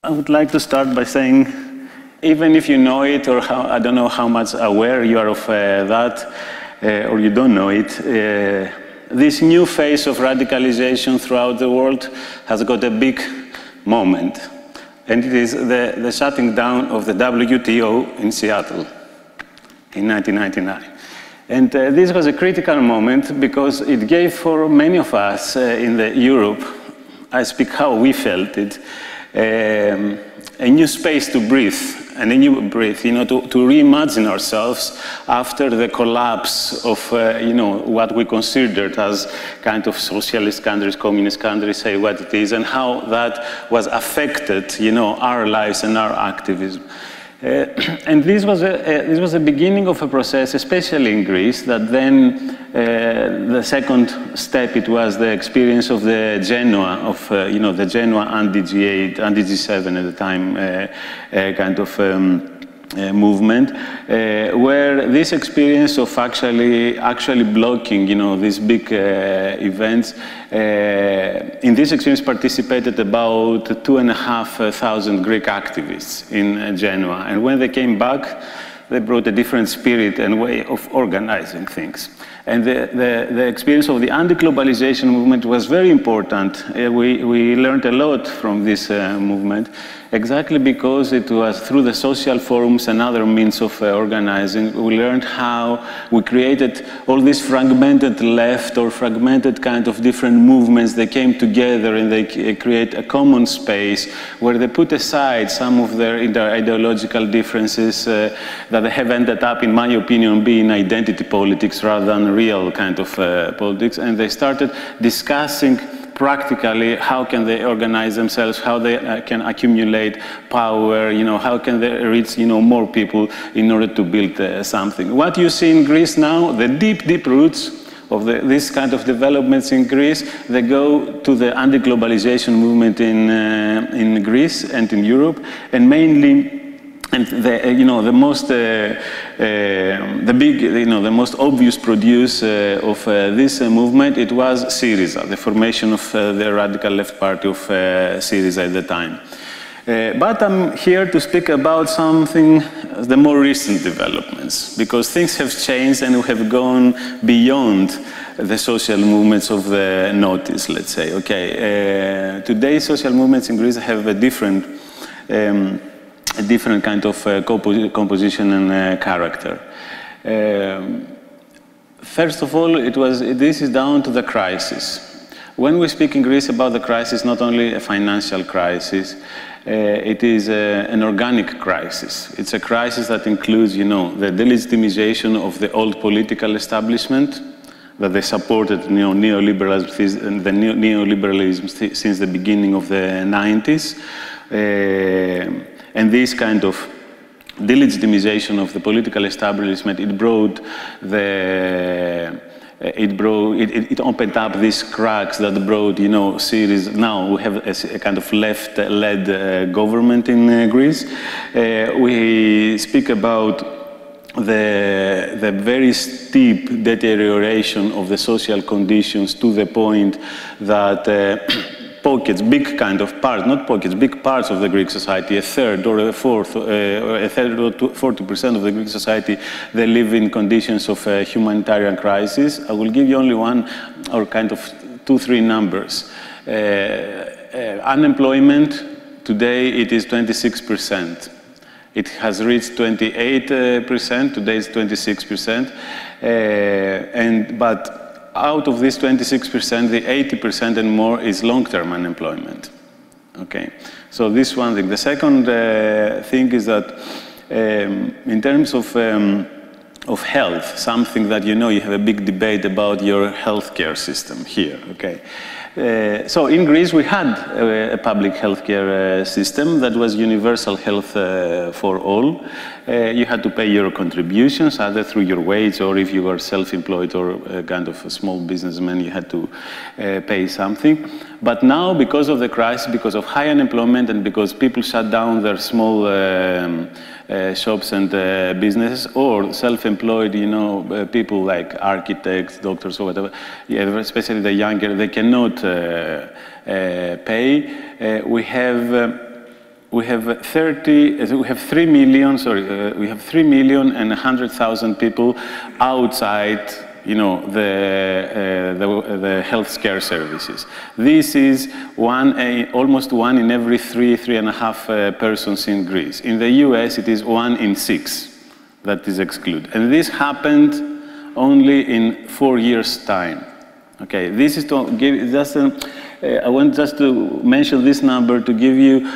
I would like to start by saying, even if you know it, or I don't know how much aware you are of that, or you don't know it, this new phase of radicalization throughout the world has got a big moment. And it is the shutting down of the WTO in Seattle in 1999. And this was a critical moment because it gave for many of us in Europe, I speak how we felt it, a new space to breathe, and a new breath, to reimagine ourselves after the collapse of, what we considered as kind of socialist countries, communist countries, say what it is, and how that was affected, our lives and our activism. And this was the beginning of a process, especially in Greece, that then the second step, it was the experience of the Genoa, the Genoa anti-G8, anti-G7 at the time, kind of movement, where this experience of actually blocking, these big events, in this experience participated about 2,500 Greek activists in Genoa. And when they came back, they brought a different spirit and way of organizing things. And the experience of the anti-globalization movement was very important. We learned a lot from this movement, exactly because it was through the social forums and other means of organizing. We learned how we created all these fragmented left or fragmented kind of different movements. They came together and they create a common space where they put aside some of their ideological differences that they have ended up, in my opinion, being identity politics rather than real kind of politics. And they started discussing practically how can they organize themselves, how they can accumulate power, how can they reach more people in order to build something. What you see in Greece now, the deep roots of this kind of developments in Greece, they go to the anti-globalization movement in Greece and in Europe, and mainly. And the most obvious producer of this movement, it was Syriza, the formation of the radical left party of Syriza at the time. But I'm here to speak about something, the more recent developments, because things have changed and we have gone beyond the social movements of the noughties, let's say. Okay, today social movements in Greece have a different kind of composition and character. First of all, this is down to the crisis. When we speak in Greece about the crisis, not only a financial crisis, it is an organic crisis. It's a crisis that includes, the delegitimization of the old political establishment, that they supported neoliberalism since the beginning of the 90s. And this kind of delegitimization of the political establishment, it opened up these cracks that brought, Syriza. Now we have a kind of left-led government in Greece. We speak about the very steep deterioration of the social conditions to the point that pockets, big kind of parts, not pockets, big parts of the Greek society, a third or a fourth, or 40% of the Greek society, they live in conditions of humanitarian crisis. I will give you only one, or kind of 2-3 numbers. Unemployment, today it is 26%. It has reached 28%, today it's 26%. But out of this 26%, the 80% and more is long-term unemployment. Okay, so this one thing. The second thing is that in terms of health, something that you have a big debate about your healthcare system here. Okay. So in Greece, we had a public healthcare system that was universal health for all. You had to pay your contributions, either through your wage or if you were self-employed or kind of a small businessman, you had to pay something. But now, because of the crisis, because of high unemployment and because people shut down their small shops and businesses, or self-employed, people like architects, doctors, or whatever, especially the younger, they cannot pay. we have 3,100,000 people outside, you know, the healthcare services. This is almost 1 in every 3.5 persons in Greece. In the US, it is 1 in 6 that is excluded. And this happened only in 4 years' time. Okay, this is to give just I want just to mention this number to give you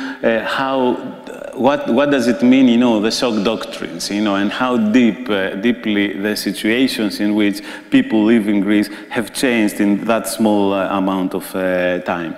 what does it mean, you know, the shock doctrines, you know, and how deeply the situations in which people live in Greece have changed in that small amount of time.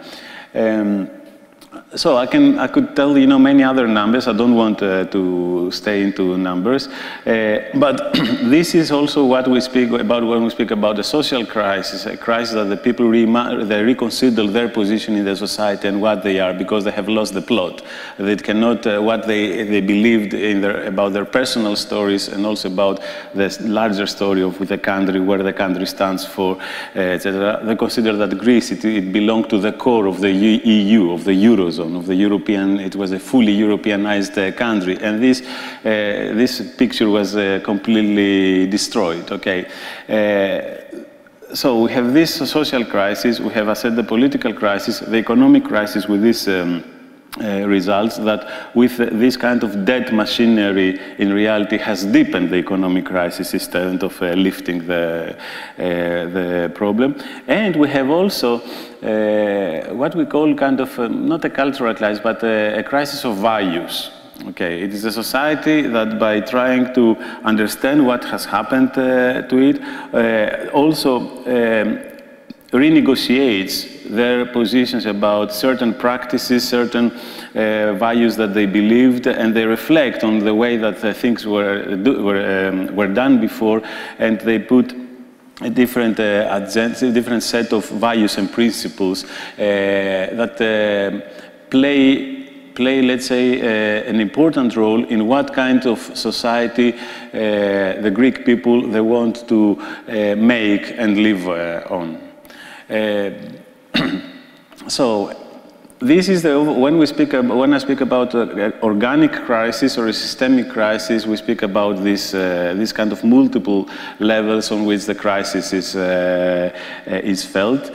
So I could tell, you know, many other numbers. I don't want to stay into numbers, but this is also what we speak about when we speak about a social crisis, a crisis that the people they reconsider their position in the society and what they are, because they have lost the plot. They cannot what they believed in about their personal stories, and also about the larger story of the country, where the country stands for, etc. They consider that Greece it belonged to the core of the EU, of the Eurozone, of the European. It was a fully Europeanized country, and this picture was completely destroyed. Okay, so we have this social crisis. We have, I said, the political crisis, the economic crisis with this. Results that with this kind of debt machinery in reality has deepened the economic crisis instead of lifting the problem. And we have also what we call kind of not a cultural crisis, but a crisis of values. Okay, it is a society that, by trying to understand what has happened to it, also renegotiates their positions about certain practices, certain values that they believed, and they reflect on the way that things were done before, and they put a different agenda, a different set of values and principles that play, let's say, an important role in what kind of society the Greek people they want to make and live on. So this is when I speak about organic crisis or a systemic crisis, we speak about this kind of multiple levels on which the crisis is felt.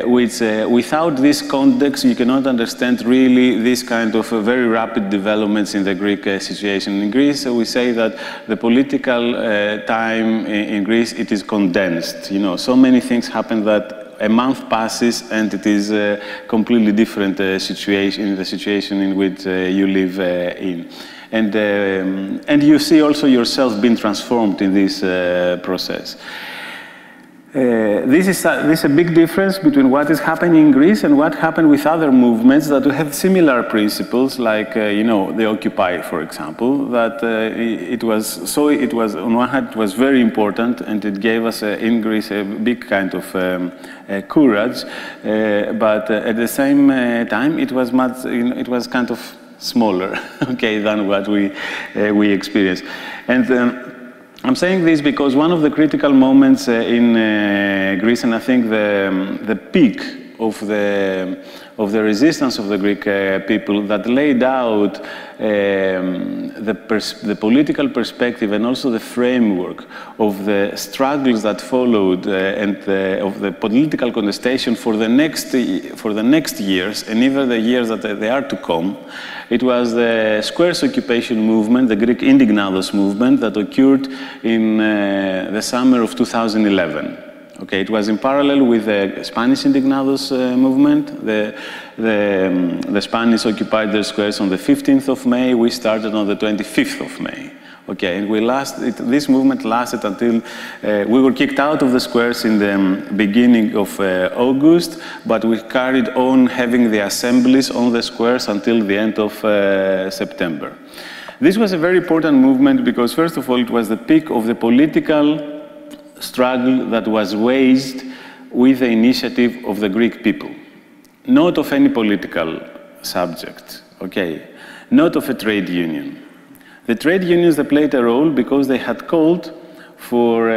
Which without this context, you cannot understand really this kind of very rapid developments in the Greek situation. In Greece, we say that the political time in Greece, it is condensed. You know, so many things happen that a month passes and it is a completely different situation, the situation in which you live in. And you see also yourself being transformed in this process. This is a big difference between what is happening in Greece and what happened with other movements that have similar principles, like you know, the Occupy, for example. That it was on one hand it was very important, and it gave us in Greece a big kind of courage, but at the same time it was much, you know, it was kind of smaller, okay, than what we experienced. And I'm saying this because one of the critical moments in Greece, and I think the peak of the resistance of the Greek people that laid out the political perspective and also the framework of the struggles that followed and of the political contestation for the next years, and even the years that they are to come. It was the squares occupation movement, the Greek Indignados movement, that occurred in the summer of 2011. Okay, it was in parallel with the Spanish Indignados movement. The Spanish occupied their squares on the 15th of May. We started on the 25th of May. Okay, and this movement lasted until we were kicked out of the squares in the beginning of August, but we carried on having the assemblies on the squares until the end of September. This was a very important movement because, first of all, it was the peak of the political struggle that was waged with the initiative of the Greek people, not of any political subject, okay, not of a trade union. The trade unions, they played a role because they had called for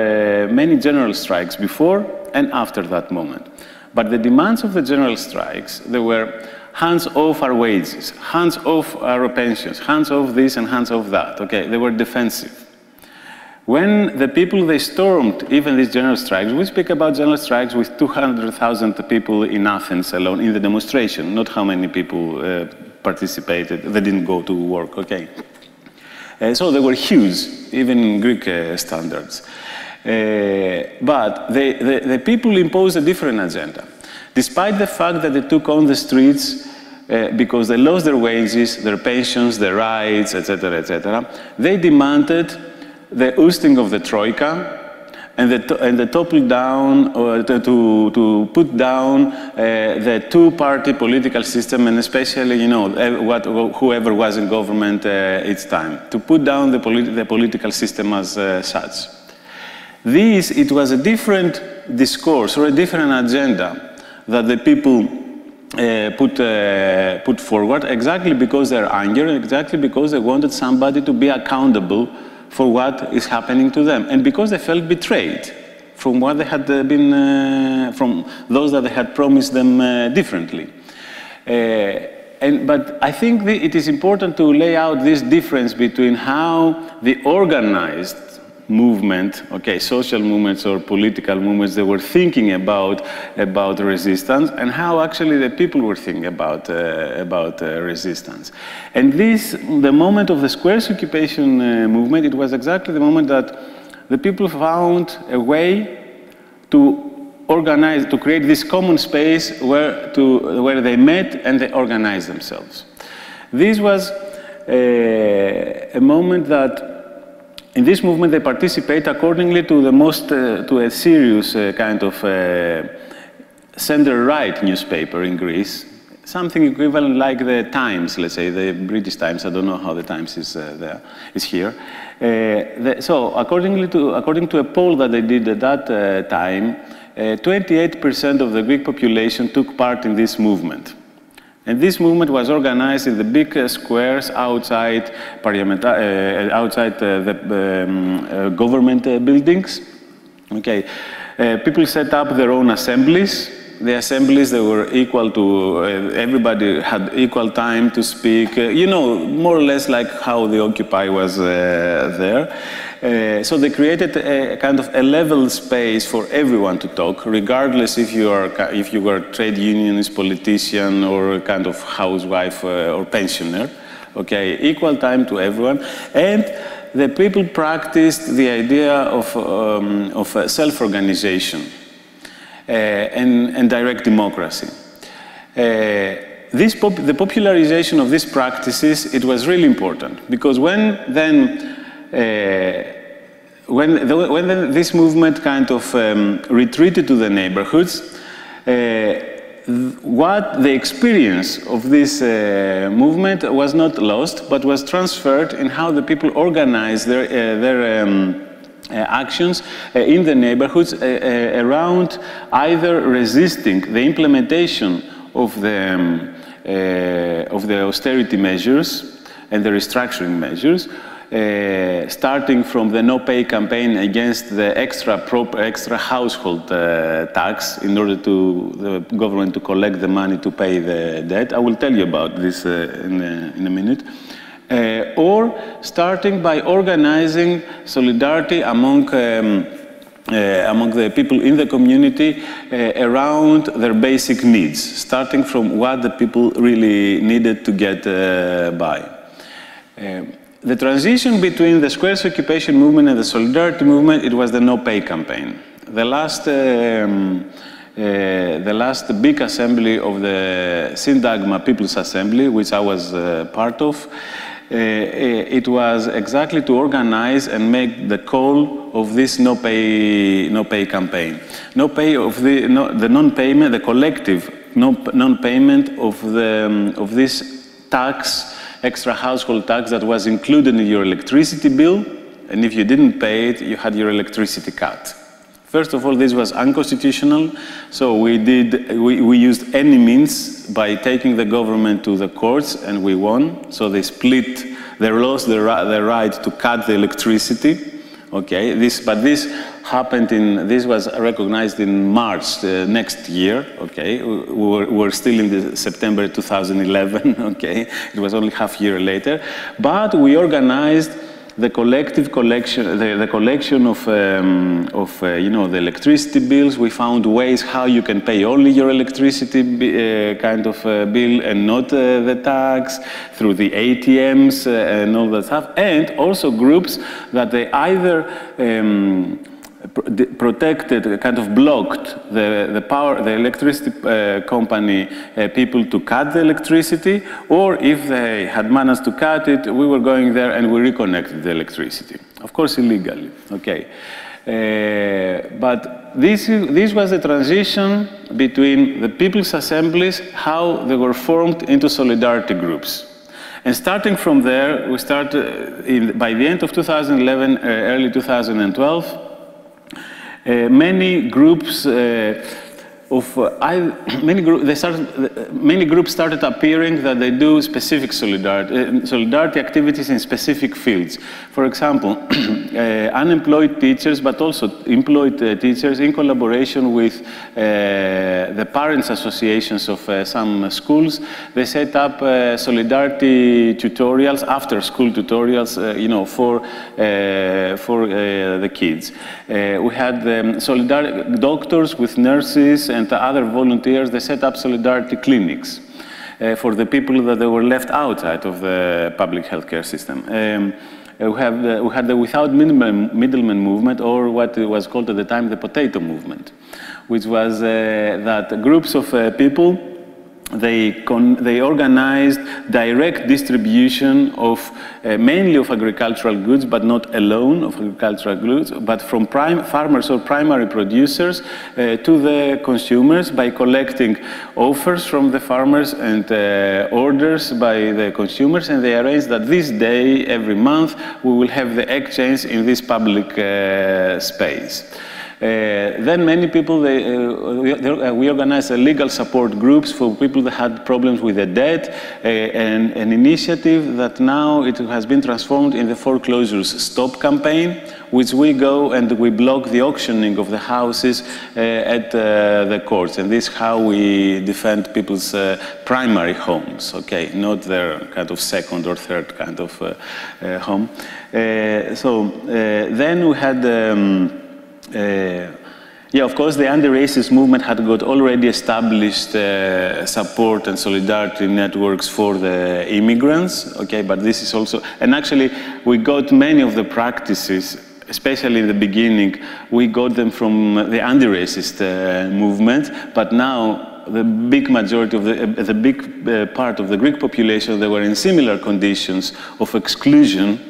many general strikes before and after that moment. But the demands of the general strikes, they were hands off our wages, hands off our pensions, hands off this and hands off that. Okay, they were defensive. When the people, they stormed even these general strikes, we speak about general strikes with 200,000 people in Athens alone in the demonstration, not how many people participated, they didn't go to work, okay. So they were huge, even in Greek standards. But the people imposed a different agenda. Despite the fact that they took on the streets because they lost their wages, their pensions, their rights, etc., they demanded the ousting of the Troika and the topple down, or to put down the two-party political system, and especially, you know, whoever was in government each time, to put down the political system as such. It was a different discourse or a different agenda that the people put forward, exactly because they're angry, exactly because they wanted somebody to be accountable for what is happening to them, and because they felt betrayed from what they had been, from those that they had promised them differently. But I think it is important to lay out this difference between how the organized movement, okay, social movements or political movements, they were thinking about resistance, and how actually the people were thinking about resistance. And the moment of the squares occupation movement, it was exactly the moment that the people found a way to organize, to create this common space where they met and they organized themselves. This was a moment that in this movement, they participate accordingly to to a serious kind of center-right newspaper in Greece, something equivalent like the Times, let's say, the British Times. I don't know how the Times is here. So, according to a poll that they did at that time, 28% of the Greek population took part in this movement. And this movement was organized in the big squares outside the government buildings. Okay, people set up their own assemblies. The assemblies, they were equal to, everybody had equal time to speak, you know, more or less like how the Occupy was there. So they created a kind of a level space for everyone to talk, regardless if you were a trade unionist, politician, or a kind of housewife or pensioner. Okay, equal time to everyone. And the people practiced the idea of self-organization and direct democracy. The popularization of these practices, it was really important, because when this movement kind of retreated to the neighborhoods, what the experience of this movement was not lost, but was transferred in how the people organized their actions in the neighborhoods around either resisting the implementation of the austerity measures and the restructuring measures, starting from the no-pay campaign against the extra household tax in order to the government to collect the money to pay the debt. I will tell you about this in a minute. Or starting by organizing solidarity among the people in the community around their basic needs, starting from what the people really needed to get by. The transition between the squares occupation movement and the solidarity movement, it was the no-pay campaign. The last big assembly of the Syntagma People's Assembly, which I was part of, it was exactly to organize and make the call of this no-pay campaign. The non-payment, the collective non-payment of this tax, extra household tax that was included in your electricity bill, and if you didn't pay it, you had your electricity cut. First of all, this was unconstitutional, so we used any means by taking the government to the courts, and we won. So they lost the right to cut the electricity, Okay, but this happened this was recognized in March next year, okay? We were still in September 2011, okay? It was only half a year later. But we organized the collective collection, the collection of you know, the electricity bills. We found ways how you can pay only your electricity kind of bill and not the tax, through the ATMs and all that stuff. And also groups that they either protected, kind of blocked the electricity company people to cut the electricity, or if they had managed to cut it, we were going there and we reconnected the electricity. Of course, illegally, okay. But this was a transition between the people's assemblies, how they were formed into solidarity groups. And starting from there, we started, by the end of 2011, early 2012, many groups many groups started appearing that they do specific solidarity activities in specific fields. For example, unemployed teachers, but also employed teachers, in collaboration with the parents' associations of some schools, they set up solidarity tutorials, after-school tutorials, you know, for the kids. We had doctors with nurses and other volunteers. They set up solidarity clinics for the people that they were left outside of the public healthcare system. We had the without middleman movement, or what was called at the time the potato movement, which was that groups of people, they organized direct distribution of mainly of agricultural goods, but not alone of agricultural goods, but from farmers or primary producers to the consumers by collecting offers from the farmers and orders by the consumers, and they arranged that this day, every month, we will have the exchange in this public space. Then many people, we organized legal support groups for people that had problems with the debt, and an initiative that now it has been transformed in the Foreclosures Stop campaign, which we go and we block the auctioning of the houses at the courts. And this is how we defend people's primary homes, okay, not their kind of second or third kind of home. Then we had yeah, of course, the anti-racist movement had got already established support and solidarity networks for the immigrants, okay, but this is also, and actually we got many of the practices, especially in the beginning, we got them from the anti-racist movement, but now the big majority of the big part of the Greek population, they were in similar conditions of exclusion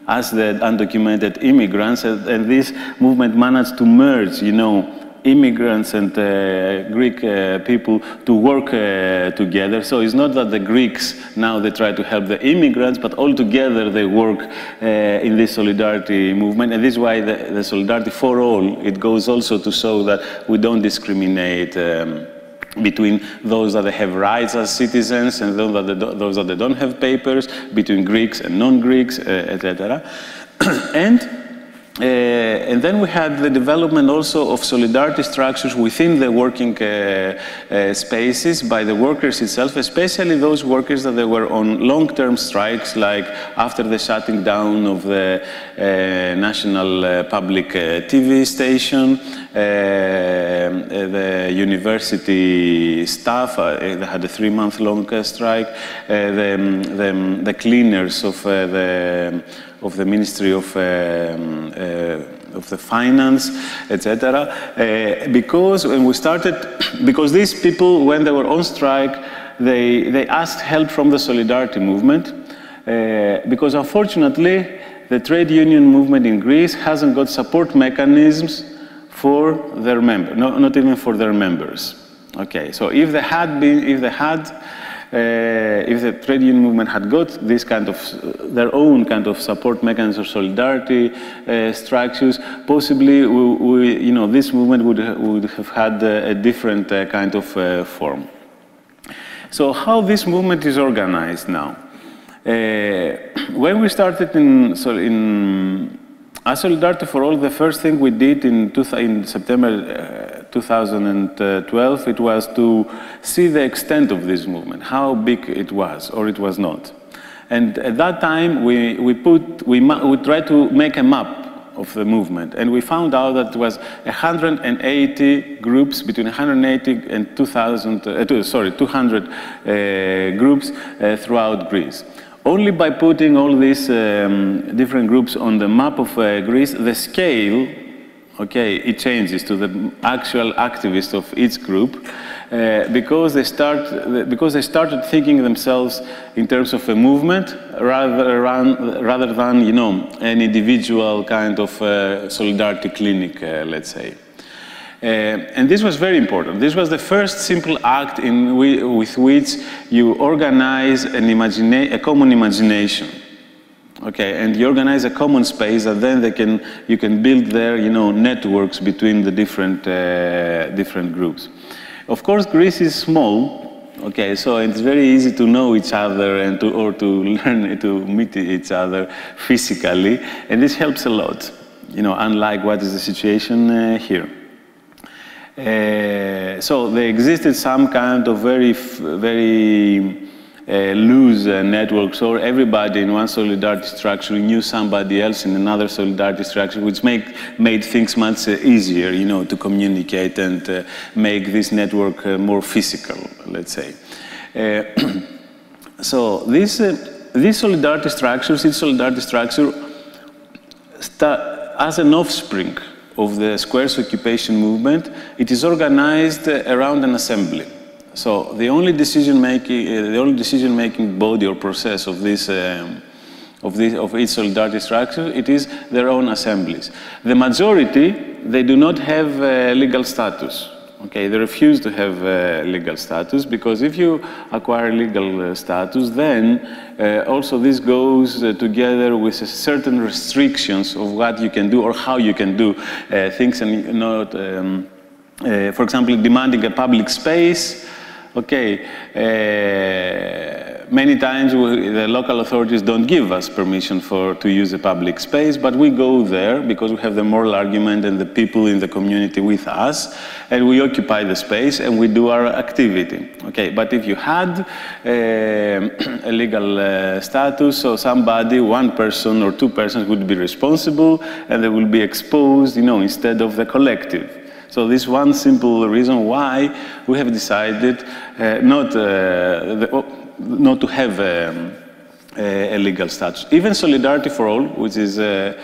as the undocumented immigrants, and this movement managed to merge, you know, immigrants and Greek people to work together. So it's not that the Greeks now they try to help the immigrants, but all together they work in this solidarity movement, and this is why the solidarity for all, it goes also to show that we don't discriminate between those that have rights as citizens and those that don't have papers, between Greeks and non-Greeks, etc. And then we had the development also of solidarity structures within the working spaces by the workers itself, especially those workers that they were on long-term strikes, like after the shutting down of the national public TV station, the university staff, they had a 3-month-long strike, the cleaners of the Ministry of the Finance, etc. Because when we started, because these people, when they were on strike, they asked help from the solidarity movement, because unfortunately the trade union movement in Greece hasn't got support mechanisms for their members, not even for their members. Okay, so if the trade union movement had got this kind of their own kind of support mechanism of solidarity structures, possibly you know, this movement would have had a different kind of form. So how this movement is organized now? When we started as Solidarity for All, the first thing we did in September 2012, it was to see the extent of this movement, how big it was or it was not. And at that time, we tried to make a map of the movement, and we found out that it was 180 groups, between 180 and 200 groups throughout Greece. Only by putting all these different groups on the map of Greece, the scale, okay, it changes to the actual activists of each group, because they started thinking themselves in terms of a movement rather than, you know, an individual kind of solidarity clinic, let's say. And this was very important. This was the first simple act with which you organize a common imagination. Okay, and you organize a common space that then you can build there, you know, networks between the different groups. Of course, Greece is small. Okay, so it's very easy to know each other and to learn to meet each other physically, and this helps a lot. You know, unlike what is the situation here. So there existed some kind of very loose networks, or everybody in one solidarity structure knew somebody else in another solidarity structure, which made things much easier, you know, to communicate and make this network more physical, let's say. So these solidarity structures, each solidarity structure as an offspring of the squares occupation movement, it is organized around an assembly. So the only decision-making body or process of each solidarity structure, it is their own assemblies. The majority, they do not have legal status. Okay, they refuse to have legal status, because if you acquire legal status, then also this goes together with certain restrictions of what you can do or how you can do things, and not, for example, demanding a public space. Okay, many times the local authorities don't give us permission to use a public space, but we go there because we have the moral argument and the people in the community with us, and we occupy the space and we do our activity. Okay, but if you had a legal status, so somebody, one person or two persons would be responsible, and they will be exposed, you know, instead of the collective. So this one simple reason why we have decided not to have a legal status. Even Solidarity for All, which is a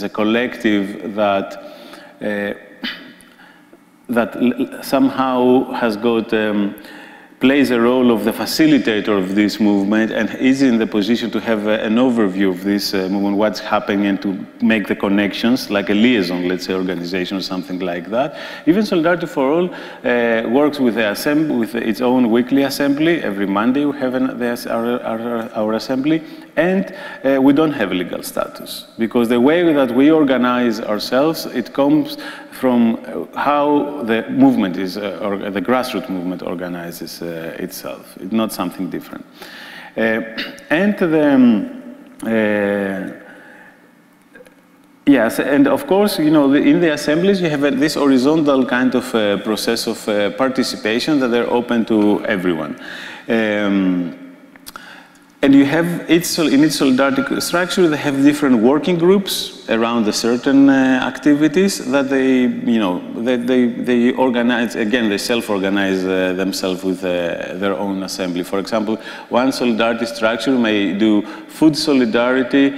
collective that somehow has got plays a role of the facilitator of this movement and is in the position to have an overview of this movement, what's happening, and to make the connections, like a liaison, let's say, organization or something like that. Even Solidarity for All works with its own weekly assembly. Every Monday we have our assembly, and we don't have legal status, because the way that we organize ourselves, it comes from how the movement is, or the grassroots movement organizes itself. It's not something different. Yes, and of course, you know, in the assemblies, you have this horizontal kind of process of participation that they're open to everyone. And you have, in each solidarity structure, they have different working groups around the certain activities that they, you know, they organize. Again, they self-organize themselves with their own assembly. For example, one solidarity structure may do food solidarity,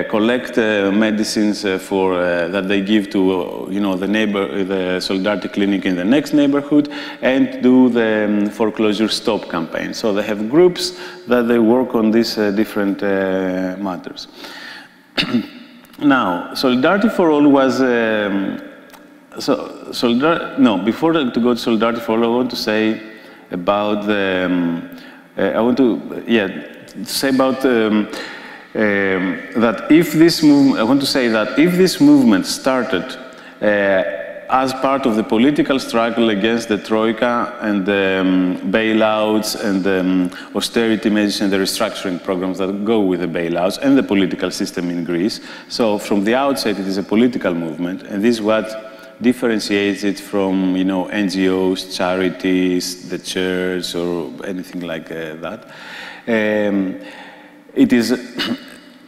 collect medicines that they give to, you know, the solidarity clinic in the next neighborhood, and do the foreclosure stop campaign. So they have groups that they work on these different matters. Now, Solidarity for All was before to go to Solidarity for All, I want to say about the that if this movement, I want to say that if this movement started as part of the political struggle against the Troika and the bailouts and the austerity measures and the restructuring programs that go with the bailouts and the political system in Greece. So from the outset, it is a political movement, and this is what differentiates it from, you know, NGOs, charities, the church, or anything like that. It is,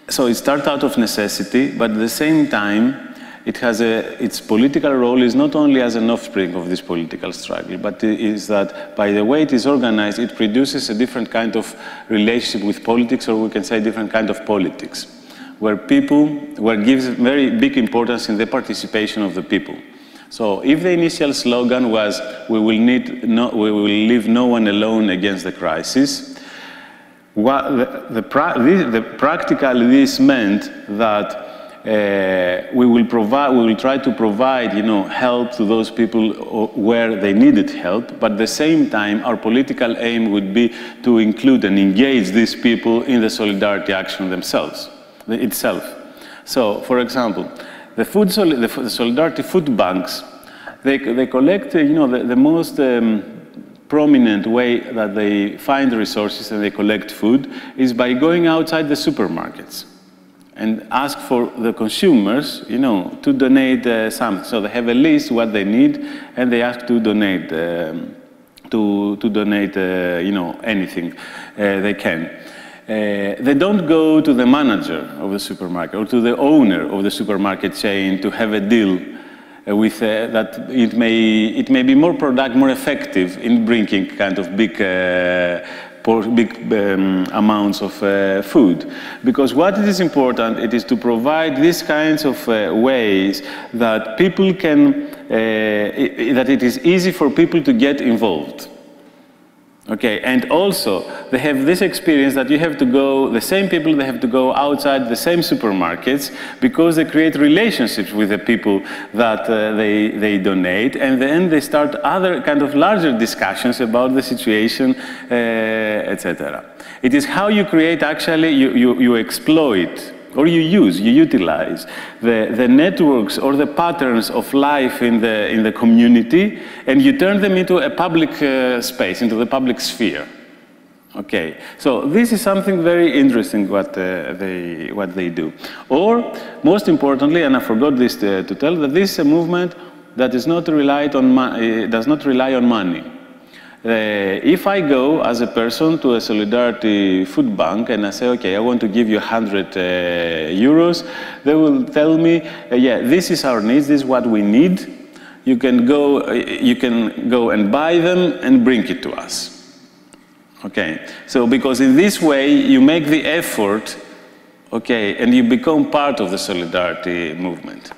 so it starts out of necessity, but at the same time, it has its political role is not only as an offspring of this political struggle, but it is that by the way it is organized, it produces a different kind of relationship with politics, or we can say different kind of politics, where gives very big importance in the participation of the people. So if the initial slogan was, we will leave no one alone against the crisis, practically this meant that we will try to provide, you know, help to those people where they needed help, but at the same time, our political aim would be to include and engage these people in the solidarity action itself. So, for example, the solidarity food banks, they collect, you know, the most prominent way that they find resources and they collect food is by going outside the supermarkets and ask for the consumers, you know, to donate something. So they have a list what they need, and they ask to donate, you know, anything they can. They don't go to the manager of the supermarket or to the owner of the supermarket chain to have a deal with that it may be more effective in bringing kind of big amounts of food. Because what is important, it is to provide these kinds of ways that people can, that it is easy for people to get involved. Okay, and also they have this experience that you have to go, the same people, they have to go outside the same supermarkets because they create relationships with the people that they donate, and then they start other kind of larger discussions about the situation, etc. It is how you create, actually, you exploit, or you utilize the networks or the patterns of life in the community, and you turn them into a public space, into the public sphere. Okay, so this is something very interesting what they do. Or, most importantly, and I forgot this to tell, that this is a movement that does not rely on money. If I go as a person to a solidarity food bank and I say, okay, I want to give you 100 euros, they will tell me, yeah, this is our needs, this is what we need. You can go and buy them and bring it to us. Okay, so because in this way you make the effort, okay, and you become part of the solidarity movement.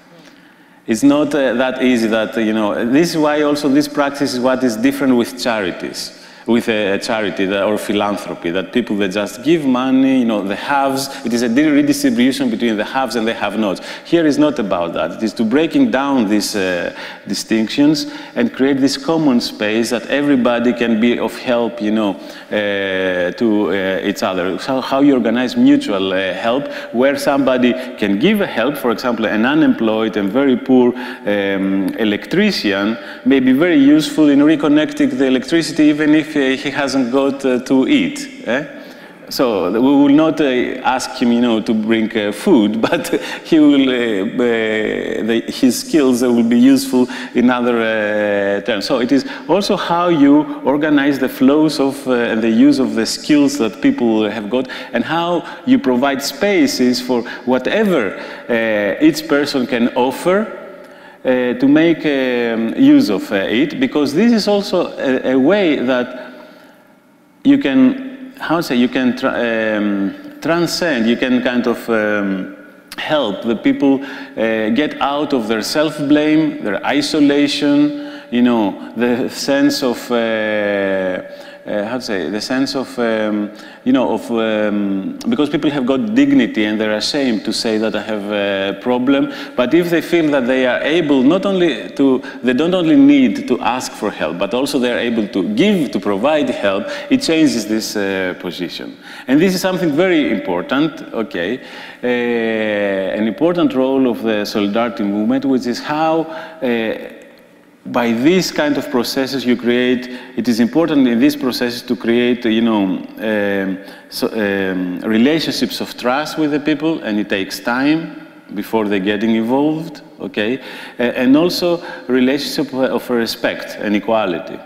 It's not that easy that, you know, this is why also this practice is what is different with charities, with a charity or philanthropy, that people that just give money, you know, the haves, it is a redistribution between the haves and the have-nots. Here is not about that. It is to breaking down these distinctions and create this common space that everybody can be of help, you know, to each other. So how you organize mutual help, where somebody can give a help, for example, an unemployed and very poor electrician may be very useful in reconnecting the electricity even if he hasn't got to eat. So we will not ask him, you know, to bring food, but he will, his skills will be useful in other terms. So it is also how you organize the flows of and the use of the skills that people have got, and how you provide spaces for whatever each person can offer to make use of it, because this is also a way that you can, you can transcend, you can kind of help the people get out of their self-blame, their isolation, you know, the sense of, the sense of, you know, because people have got dignity and they're ashamed to say that I have a problem, but if they feel that they are able not only to, they don't only need to ask for help, but also they're able to give, to provide help, it changes this position. And this is something very important, okay, an important role of the solidarity movement, which is how by these kind of processes you create, it is important in these processes to create, relationships of trust with the people, and it takes time before they're getting involved, okay? And also relationship of respect and equality.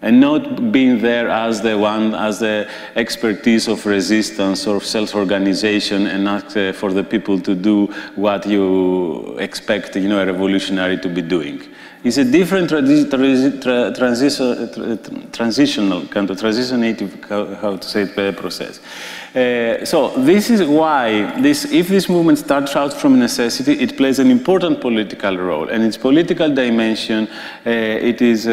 And not being there as the expertise of resistance or self-organization and ask for the people to do what you expect, a revolutionary to be doing. It's a different transitional kind of transitionative, how to say it, process. So this is why if this movement starts out from necessity, it plays an important political role, and its political dimension, it is.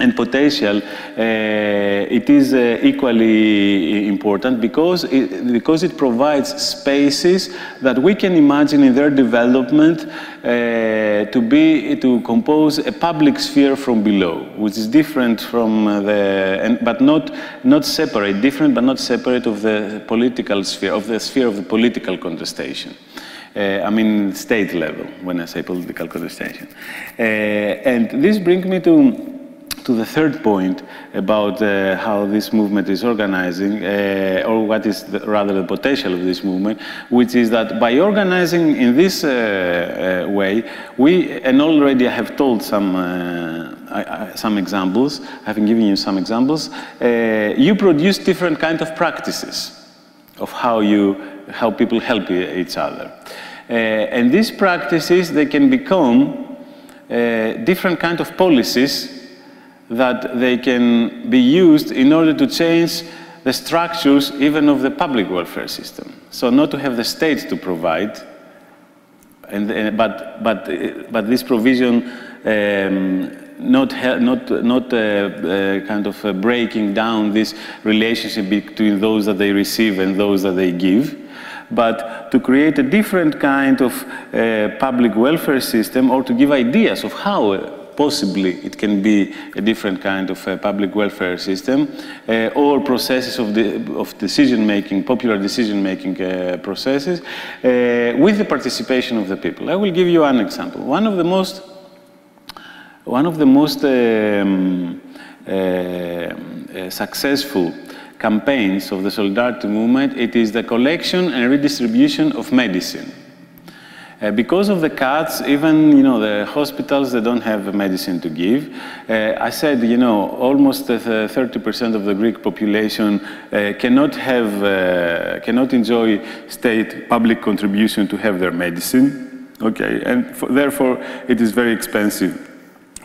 And potential, it is equally important because it provides spaces that we can imagine in their development to compose a public sphere from below, which is different from but not separate, different but not separate of the political sphere, of the sphere of the political contestation. I mean, state level, when I say political contestation. And this brings me to the third point about how this movement is organizing, or what is rather the potential of this movement, which is that by organizing in this way, and already I have told some examples, I have given you some examples, you produce different kinds of practices of how people help each other. And these practices, they can become different kinds of policies that they can be used in order to change the structures even of the public welfare system. So not to have the state to provide, but this provision not kind of breaking down this relationship between those that they receive and those that they give, but to create a different kind of public welfare system, or to give ideas of how possibly it can be a different kind of public welfare system, or processes of decision-making, popular decision-making processes, with the participation of the people. I will give you an example. One of the most successful campaigns of the Solidarity movement, it is the collection and redistribution of medicine. Because of the cuts, even the hospitals, they don't have medicine to give. I said, almost 30% of the Greek population cannot enjoy state public contribution to have their medicine. Okay, and therefore it is very expensive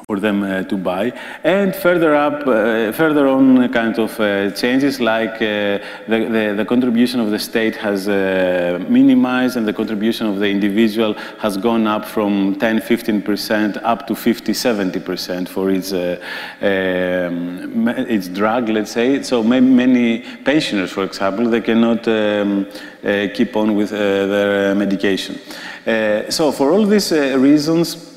for them to buy. And further on, kind of changes like the contribution of the state has minimized, and the contribution of the individual has gone up from 10–15% up to 50–70% for its drug, let's say. So many pensioners, for example, they cannot keep on with their medication. So for all these reasons,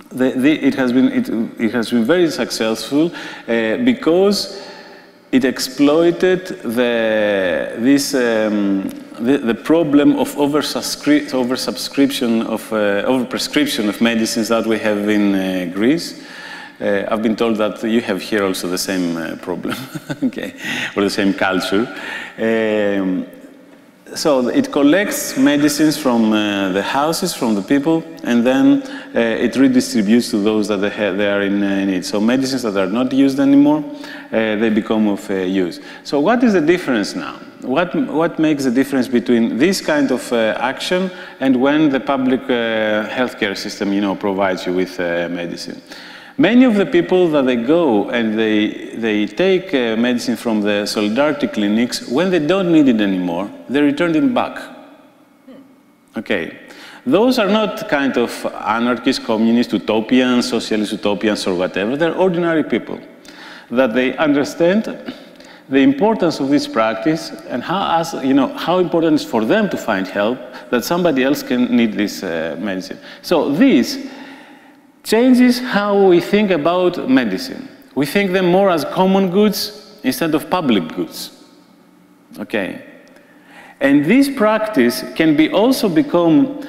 it has been very successful because it exploited the problem of overprescription of medicines that we have in Greece. I've been told that you have here also the same problem, okay, or the same culture. So it collects medicines from the houses, from the people, and then it redistributes to those that they are in need. So medicines that are not used anymore, they become of use. So what is the difference now? What makes the difference between this kind of action and when the public healthcare system, provides you with medicine? Many of the people that they go and they take medicine from the Solidarity clinics, when they don't need it anymore, they return it back. Okay. Those are not kind of anarchists, communist utopians, socialist utopians, or whatever. They're ordinary people that they understand the importance of this practice and how important it is for them to find help, that somebody else can need this medicine. So this changes how we think about medicine. We think them more as common goods instead of public goods. Okay. And this practice can also become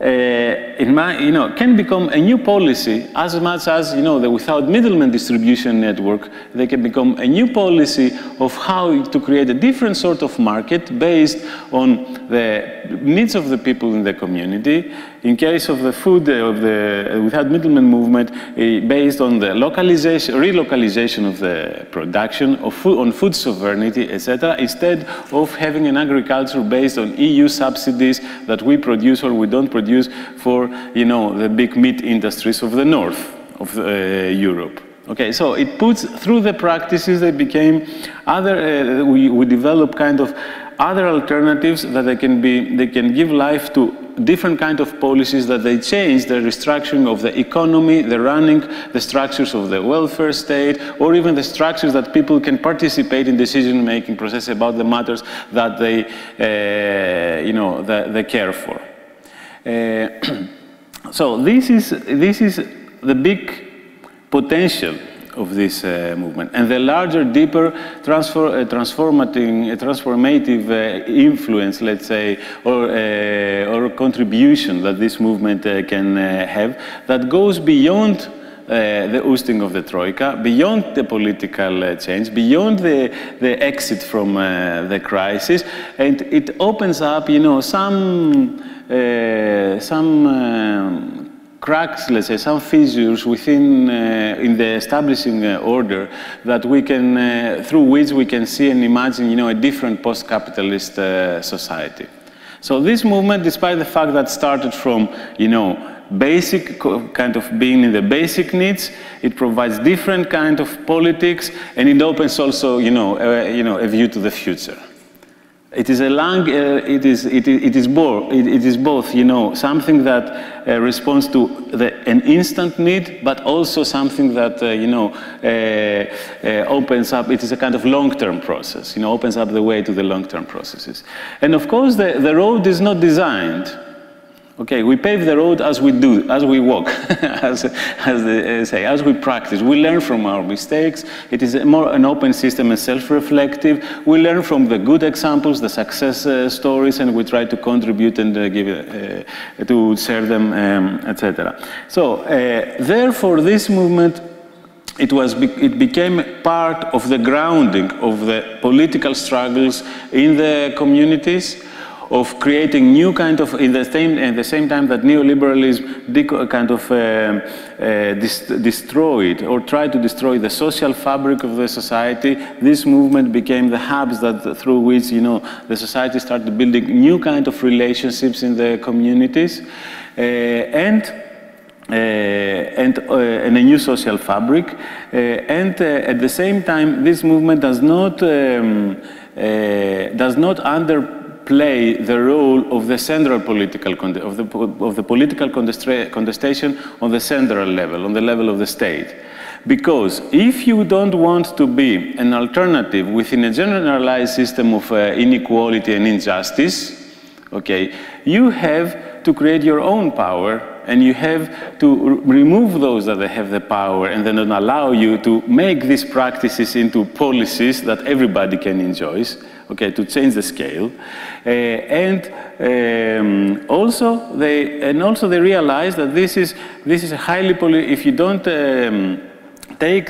can become a new policy as much as, the without middlemen distribution network, they can become a new policy of how to create a different sort of market based on the needs of the people in the community. In case of the food, of the without middlemen movement, based on the relocalization of the production, on food sovereignty, etc., instead of having an agriculture based on EU subsidies that we produce or we don't produce for, the big meat industries of the north of Europe. Okay, so it puts through the practices that became other. We develop kind of other alternatives that they can give life to different kind of policies that they change the restructuring of the economy, the running, the structures of the welfare state, or even the structures that people can participate in decision-making process about the matters that they, they care for. So this is the big potential of this movement, and the larger, deeper, transformative influence, let's say, or contribution that this movement can have, that goes beyond the ousting of the Troika, beyond the political change, beyond the exit from the crisis, and it opens up, some cracks, let's say, some fissures within in the establishing order that we can, through which we can see and imagine, a different post-capitalist society. So this movement, despite the fact that started from, basic kind of being in the basic needs, it provides different kind of politics, and it opens also, a view to the future. It is both, something that responds to an instant need, but also something that, opens up. It is a kind of long-term process, opens up the way to the long-term processes. And of course, the road is not designed. Okay, we pave the road as we do, as we walk, as they say, as we practice. We learn from our mistakes. It is more an open system and self-reflective. We learn from the good examples, the success stories, and we try to contribute and to share them, etc. So, therefore, this movement, it became part of the grounding of the political struggles in the communities, of creating new kind of, at the same time that neoliberalism kind of destroyed or tried to destroy the social fabric of the society, this movement became the hubs that through which, the society started building new kind of relationships in the communities, and a new social fabric, and at the same time, this movement does not underplay the role of the central political of the political contestation on the central level, on the level of the state. Because if you don't want to be an alternative within a generalized system of inequality and injustice, okay, you have to create your own power, and you have to remove those that have the power and then allow you to make these practices into policies that everybody can enjoy, okay, to change the scale. Also they realize that this is a highly if you don't take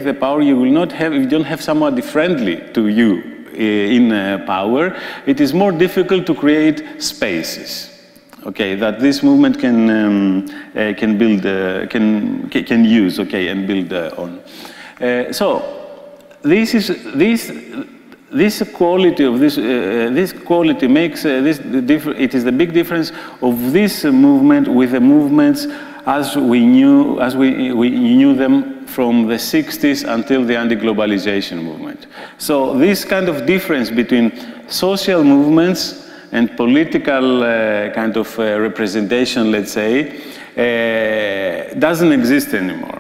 the power, you will not have, if you don't have somebody friendly to you in power, it is more difficult to create spaces, okay, that this movement can build, can use, okay, and build on. So this quality of this quality makes it is the big difference of this movement with the movements as we knew them from the 60s until the anti-globalization movement. So this kind of difference between social movements and political kind of representation, let's say, doesn't exist anymore.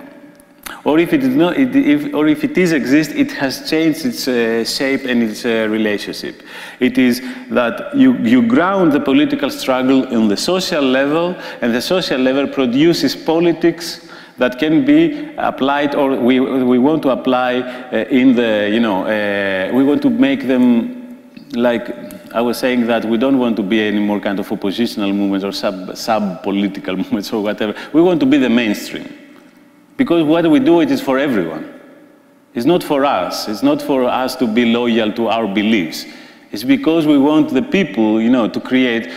Or if it is not, if it exists, it has changed its shape and its relationship. It is that you ground the political struggle on the social level, and the social level produces politics that can be applied, or we want to apply in the, we want to make them like I was saying that we don't want to be any more kind of oppositional movements or sub-political movements or whatever. We want to be the mainstream. Because what we do, it is for everyone. It's not for us. It's not for us to be loyal to our beliefs. It's because we want the people, you know, to create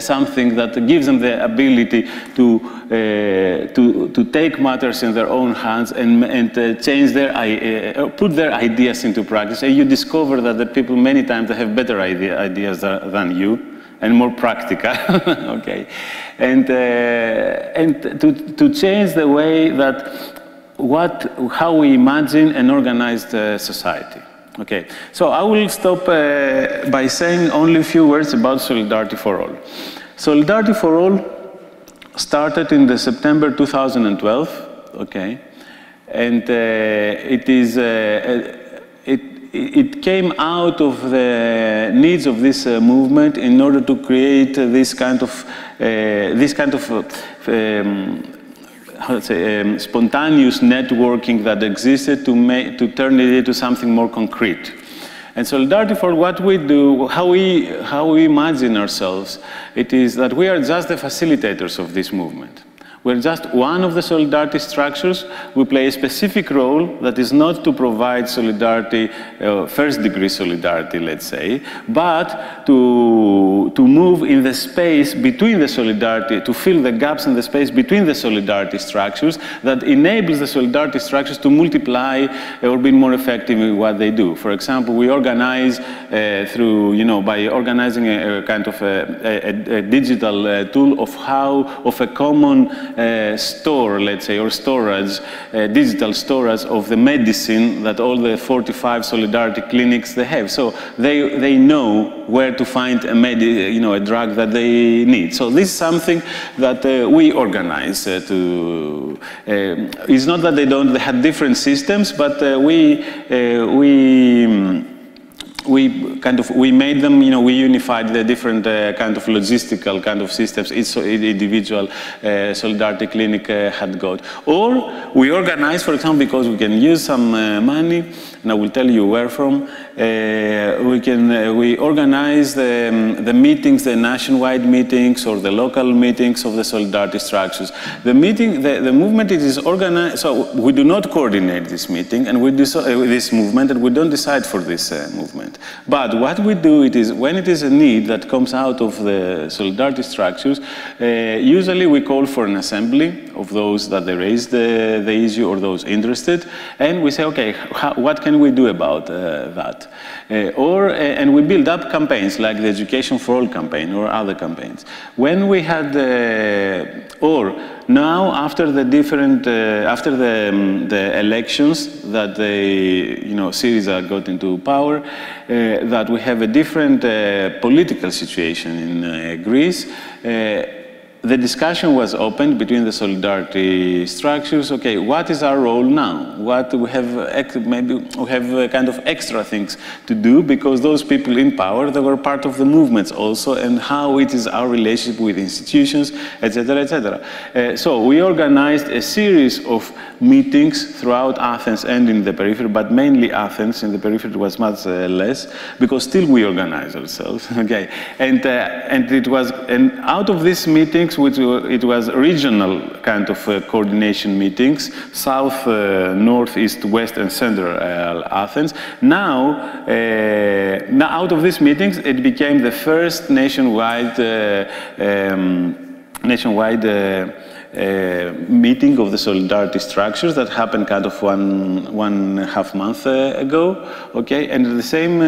something that gives them the ability to take matters in their own hands and change their, put their ideas into practice. And you discover that the people many times they have better ideas than you and more practical, okay? And to change the way that how we imagine an organized society. Okay, so I will stop by saying only a few words about Solidarity for All. Solidarity for All started in the September 2012, okay, and it came out of the needs of this movement in order to create this kind of spontaneous networking that existed to turn it into something more concrete. And Solidarity for what we do, how we imagine ourselves, it is that we are just the facilitators of this movement. We're just one of the solidarity structures. We play a specific role that is not to provide solidarity, first-degree solidarity, let's say, but to move in the space between the solidarity, to fill the gaps in the space between the solidarity structures that enables the solidarity structures to multiply or be more effective in what they do. For example, we organize through, you know, by organizing a kind of a digital tool of a common store, let's say, or storage, digital storage of the medicine that all the 45 solidarity clinics they have. So they know where to find a drug that they need. So this is something that we organize to. It's not that they had different systems, but we made them, you know, we unified the different kind of logistical kind of systems each individual solidarity clinic had got. Or we organize, for example, because we can use some money, and I will tell you where from, we organize the meetings, the nationwide meetings or the local meetings of the solidarity structures. The movement it is organized, so we do not coordinate this meeting and this movement, and we don't decide for this movement. But what we do, it is when it is a need that comes out of the solidarity structures, usually we call for an assembly of those that they raised the issue or those interested, and we say, okay, what can we do about that? And we build up campaigns like the Education for All campaign or other campaigns. When we had, now after the different, after the elections that Syriza got into power, that we have a different political situation in Greece. The discussion was opened between the solidarity structures. Okay, what is our role now? What we have, maybe we have kind of extra things to do because those people in power, they were part of the movements also, and how it is our relationship with institutions, etc., etc. So we organized a series of meetings throughout Athens and in the periphery, but mainly Athens. In the periphery it was much less because still we organize ourselves. Okay, and out of these meetings, it was regional kind of coordination meetings, south, north, east, west, and central Athens. Now out of these meetings, it became the first nationwide meeting of the solidarity structures that happened kind of one and a half month ago, okay? And at the same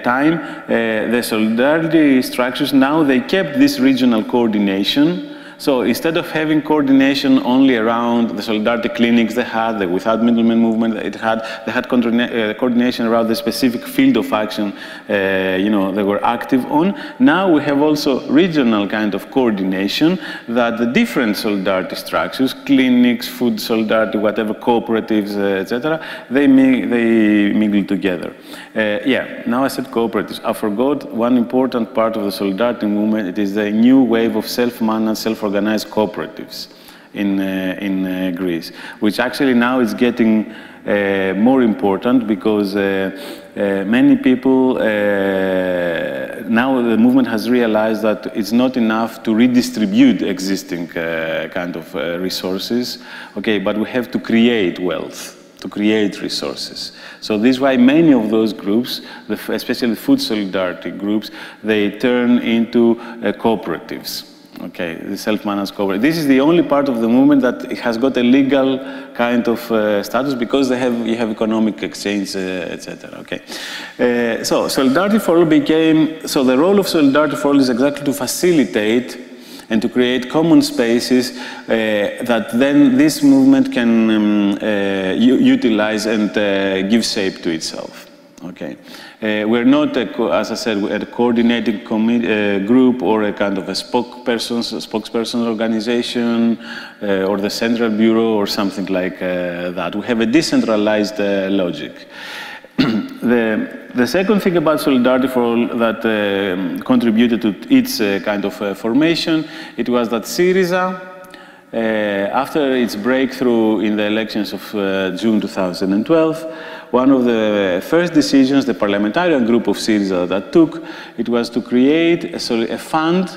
time, the solidarity structures, now they kept this regional coordination. So instead of having coordination only around the solidarity clinics they had, the without middlemen movement, they had coordination around the specific field of action they were active on. Now we have also regional kind of coordination that the different solidarity structures, clinics, food solidarity, whatever, cooperatives, etc., they mingle together. Now I said cooperatives. I forgot one important part of the solidarity movement. It is the new wave of self-managed, self-organized cooperatives in Greece, which actually now is getting more important because many people, now the movement has realized that it's not enough to redistribute existing kind of resources, okay, but we have to create wealth, to create resources. So this is why many of those groups, especially food solidarity groups, they turn into cooperatives. Okay, the self-managed cooperative. This is the only part of the movement that has got a legal kind of status because you have economic exchange, etc. Okay, so Solidarity for All became, so the role of Solidarity for All is exactly to facilitate and to create common spaces that then this movement can utilize and give shape to itself. Okay, we're not, as I said, a coordinating group or a kind of a spokesperson organization or the Central Bureau or something like that. We have a decentralized logic. The second thing about Solidarity for All that contributed to its kind of formation, it was that Syriza, after its breakthrough in the elections of June 2012, one of the first decisions the parliamentarian group of Syriza that took, it was to create a fund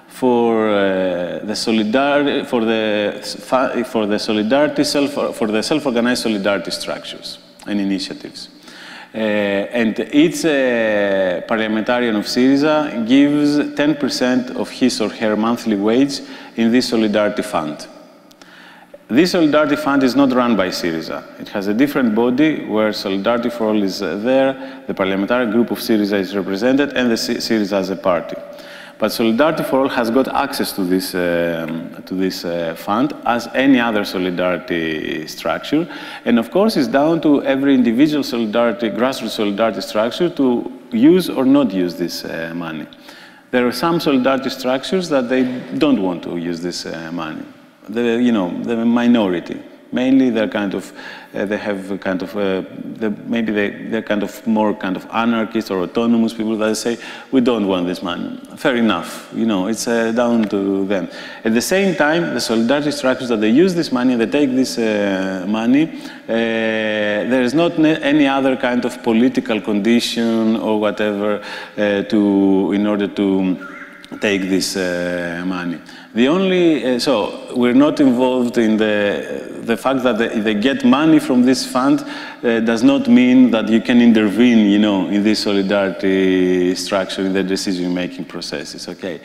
for the self-organized solidarity structures and initiatives. And each parliamentarian of Syriza gives 10% of his or her monthly wage in this solidarity fund. This Solidarity Fund is not run by Syriza. It has a different body where Solidarity for All is there, the parliamentary group of Syriza is represented, and the Syriza as a party. But Solidarity for All has got access to this fund as any other solidarity structure. And of course, it's down to every individual solidarity, grassroots solidarity structure to use or not use this money. There are some solidarity structures that they don't want to use this money. The minority. Mainly they're kind of, they have kind of, maybe they're kind of more kind of anarchist or autonomous people that say, we don't want this money. Fair enough, it's down to them. At the same time, the solidarity structures that they use this money, they take this money, there is not any other kind of political condition or whatever in order to take this money. The only, so we're not involved in the fact that they get money from this fund does not mean that you can intervene, in this solidarity structure, in the decision-making processes, okay?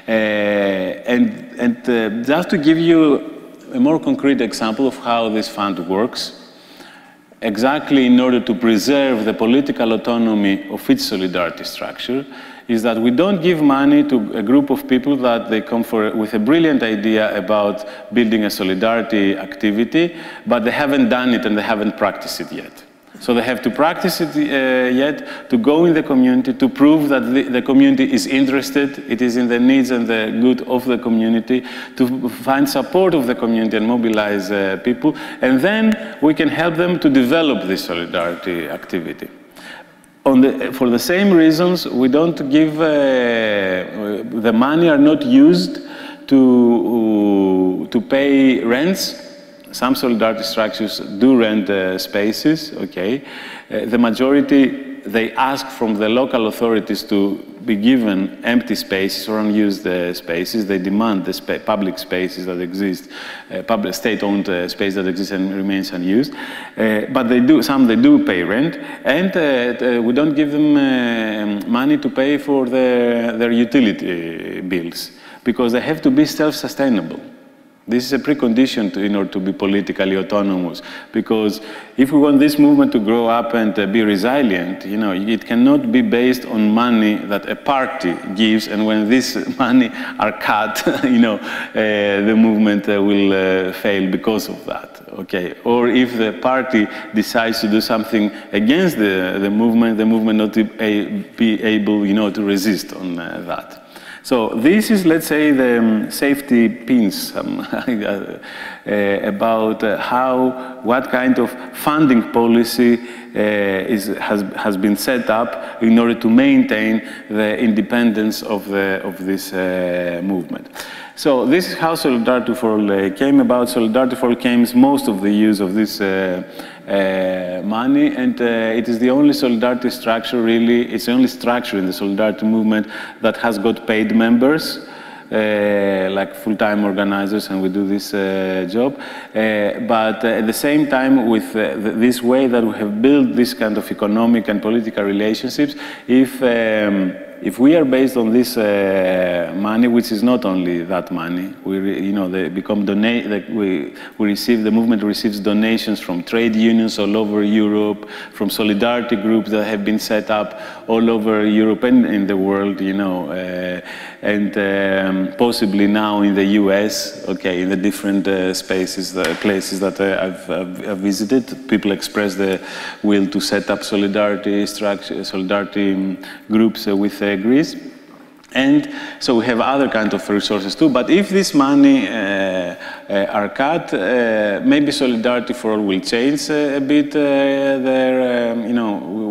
And just to give you a more concrete example of how this fund works, exactly in order to preserve the political autonomy of its solidarity structure, is that we don't give money to a group of people that they come with a brilliant idea about building a solidarity activity, but they haven't done it and they haven't practiced it yet. So they have to practice it yet, to go in the community, to prove that the community is interested, it is in the needs and the good of the community, to find support of the community and mobilize people, and then we can help them to develop this solidarity activity. For the same reasons, we don't give, the money are not used to pay rents. Some solidarity structures do rent spaces, okay. The majority, they ask from the local authorities to be given empty spaces or unused spaces. They demand the public spaces that exist, public state-owned space that exists and remains unused. But some they do pay rent, and we don't give them money to pay for their utility bills, because they have to be self-sustainable. This is a precondition in order to be politically autonomous, because if we want this movement to grow up and be resilient, it cannot be based on money that a party gives, and when this money are cut, the movement will fail because of that, okay? Or if the party decides to do something against the movement not be able, to resist on that. So this is, let's say, the safety pins about what kind of funding policy has been set up in order to maintain the independence of this movement. So this is how Solidarity for All came about. Solidarity for All came, most of the use of this money, and it is the only solidarity structure, really, it's the only structure in the solidarity movement that has got paid members, like full-time organizers, and we do this job. But at the same time, with this way that we have built this kind of economic and political relationships, if we are based on this money, which is not only that money, they become we receive, the movement receives donations from trade unions all over Europe, from solidarity groups that have been set up all over Europe and in the world, and possibly now in the US, okay, in the different places that I've visited. People express the will to set up solidarity groups with Greece. And so we have other kinds of resources too. But if this money are cut, maybe Solidarity for All will change a bit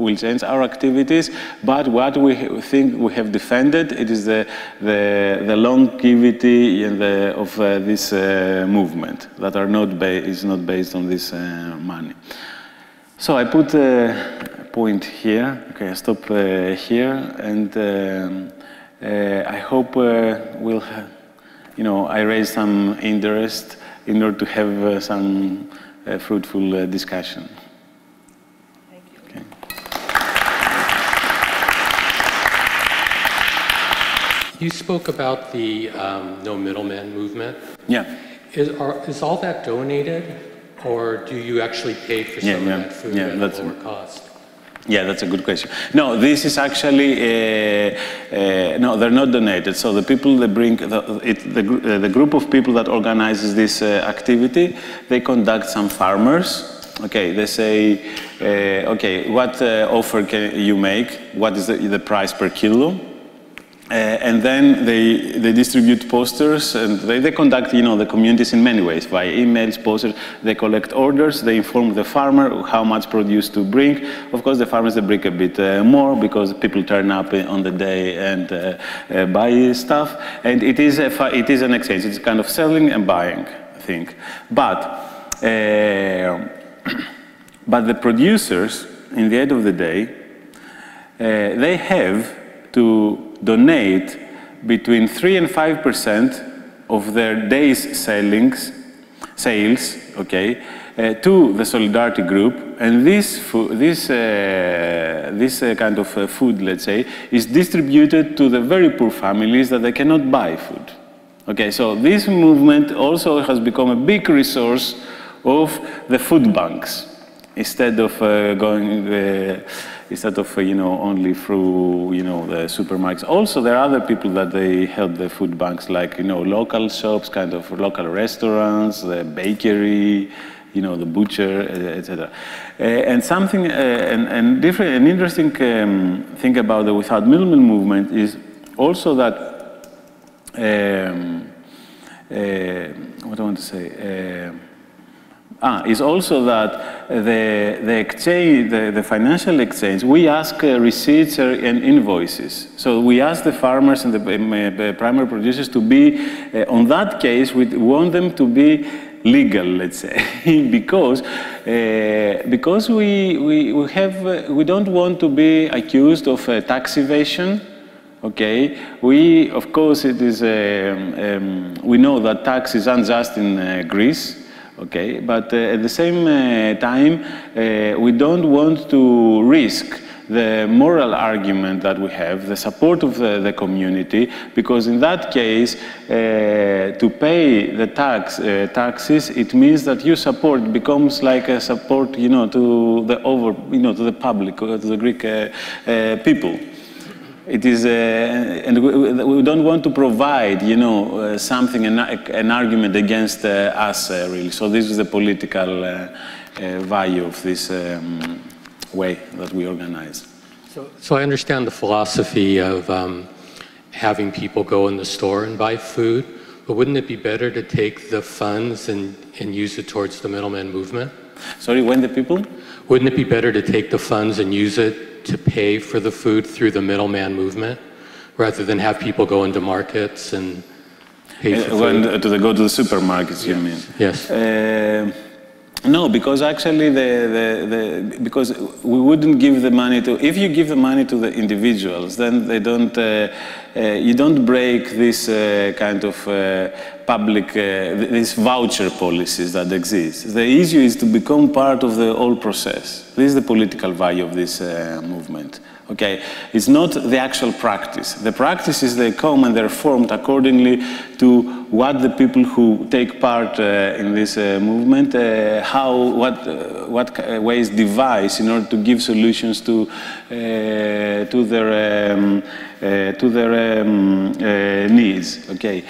will change our activities. But what we think we have defended, it is the longevity of this movement that is not based on this money. So I put a point here. Okay, I stop here, and I hope I raise some interest in order to have some fruitful discussion. Thank you. Okay. You spoke about the no middleman movement. Yeah. Is all that donated, or do you actually pay for some of that food at a lower cost? Yeah, that's a good question. No, this is actually, no, they're not donated. So the people that bring, the group of people that organizes this activity, they conduct some farmers. Okay, they say, okay, what offer can you make? What is the price per kilo? And then they distribute posters, and they conduct, the communities in many ways, via emails, posters. They collect orders, they inform the farmer how much produce to bring. Of course, the farmers, they bring a bit more because people turn up on the day and buy stuff. And it is an exchange. It's kind of selling and buying, I think. But the producers, in the end of the day, they have to donate between 3 and 5% of their day's sales, okay, to the Solidarity group, and this kind of food, let's say, is distributed to the very poor families that they cannot buy food. Okay, so this movement also has become a big resource of the food banks, instead of only through, the supermarkets. Also, there are other people that they help the food banks, like, local shops, kind of local restaurants, the bakery, the butcher, etc. And something, an interesting thing about the Without Middlemen movement is also that, what I want to say, is also that the exchange, the financial exchange, we ask receipts and invoices. So we ask the farmers and the primary producers to be, on that case, we want them to be legal, let's say, because we don't want to be accused of tax evasion. Okay, of course, it is. We know that tax is unjust in Greece. Okay, but at the same time, we don't want to risk the moral argument that we have, the support of the community, because in that case, to pay the taxes, it means that your support becomes like a support, to the public, to the Greek people. It is, and we don't want to provide, something, an argument against us, really. So this is the political value of this way that we organize. So I understand the philosophy of having people go in the store and buy food, but wouldn't it be better to take the funds and use it towards the middleman movement? Sorry, when the people? Wouldn't it be better to take the funds and use it to pay for the food through the middleman movement, rather than have people go into markets and pay for food? Go to the supermarkets, you mean? Yes. No, because actually because we wouldn't give the money to, if you give the money to the individuals, then they don't, you don't break this kind of public, these voucher policies that exist. The issue is to become part of the whole process. This is the political value of this movement. Okay, it's not the actual practice. The practice is they come and they're formed accordingly to what the people who take part in this movement, what ways devise in order to give solutions to their needs. Okay,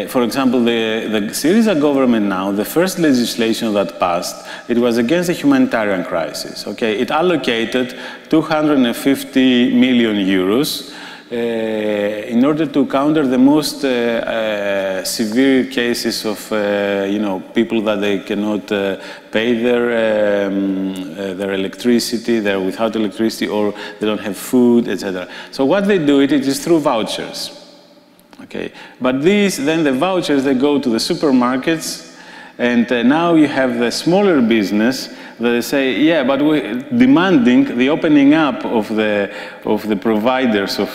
for example, the Syriza government now, the first legislation that passed, it was against the humanitarian crisis. Okay, it allocated 250 million euros in order to counter the most severe cases of, people that they cannot pay their electricity, they're without electricity, or they don't have food, etc. So what they do, it is through vouchers. Okay, but then the vouchers, they go to the supermarkets, and now you have the smaller business that they say, yeah, but we're demanding the opening up of the providers of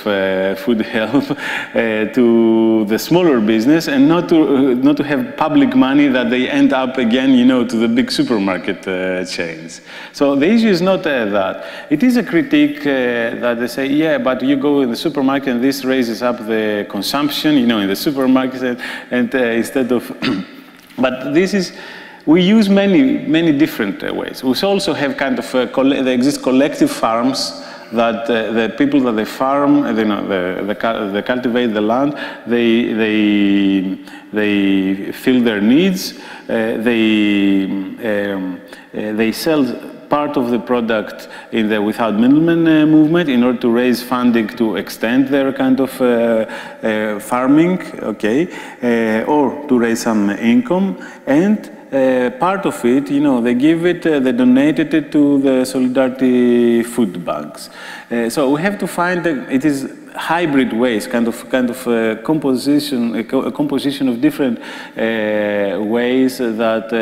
food help to the smaller business, and not to have public money that they end up again, to the big supermarket chains. So the issue is not that. It is a critique that they say, yeah, but you go in the supermarket and this raises up the consumption, in the supermarket, and instead of, but this is. We use many different ways. We also have kind of, there exist collective farms that the people that they farm, they cultivate the land, they fill their needs, they sell part of the product in the without middlemen movement in order to raise funding to extend their kind of farming, okay, or to raise some income, and part of it, they give it, they donated it to the Solidarity food banks. So we have to find it is hybrid ways, kind of composition, a composition of different ways that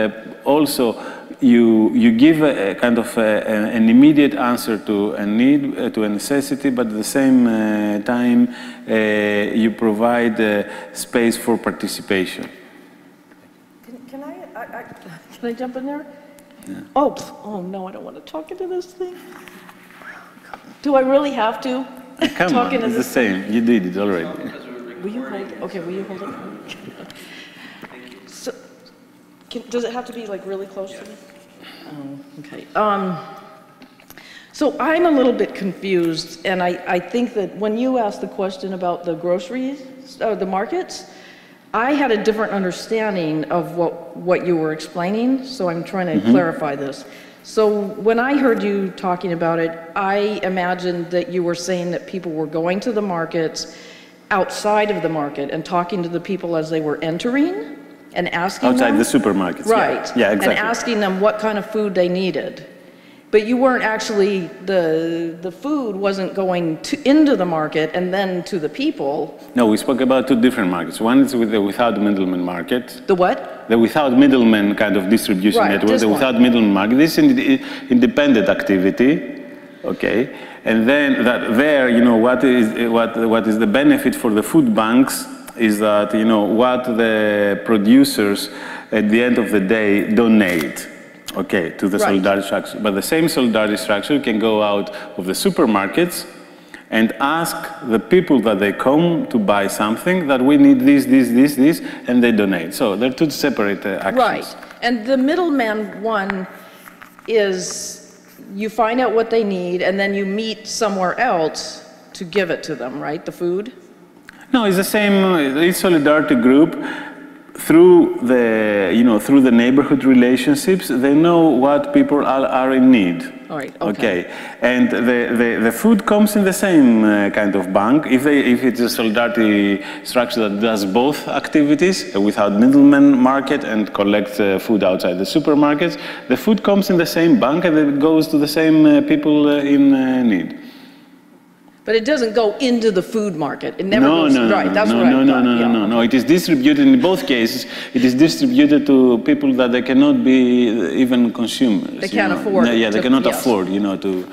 also you give a kind of an immediate answer to a need, to a necessity, but at the same time you provide space for participation. Can I jump in there? Yeah. Oh no, I don't want to talk into this thing. Do I really have to? Come on, it's the same. You did it already. Will you hold it? Okay, will you hold it? So, does it have to be like really close to me? Oh, okay. So I'm a little bit confused, and I think that when you asked the question about the groceries, the markets, I had a different understanding of what you were explaining, so I'm trying to clarify this. So when I heard you talking about it, I imagined that you were saying that people were going to the markets outside of the market and talking to the people as they were entering and asking outside them. the supermarkets. Right. Yeah, exactly. And asking them what kind of food they needed. But you weren't actually, the food wasn't going into the market and then to the people. No, we spoke about two different markets. One is with the without middleman market. The what? The without middleman kind of distribution network, the without middleman market. This is independent activity, okay? And then what is the benefit for the food banks is that, what the producers at the end of the day donate. Okay, to the solidarity structure. But the same solidarity structure can go out of the supermarkets and ask the people that they come to buy something that we need this, and they donate. So they're two separate actions. Right. And the middleman one is you find out what they need and then you meet somewhere else to give it to them, right? The food? No, it's the same, it's solidarity group. Through the neighborhood relationships, they know what people are in need. All right. Okay. And the food comes in the same kind of bank. If it's a solidarity structure that does both activities, without middleman market and collects food outside the supermarkets, the food comes in the same bank and it goes to the same people in need. But it doesn't go into the food market. It never goes, right, that's what I thought. No, it is distributed, in both cases, it is distributed to people that they cannot be even consumers. They can't afford. Yeah, they cannot afford, to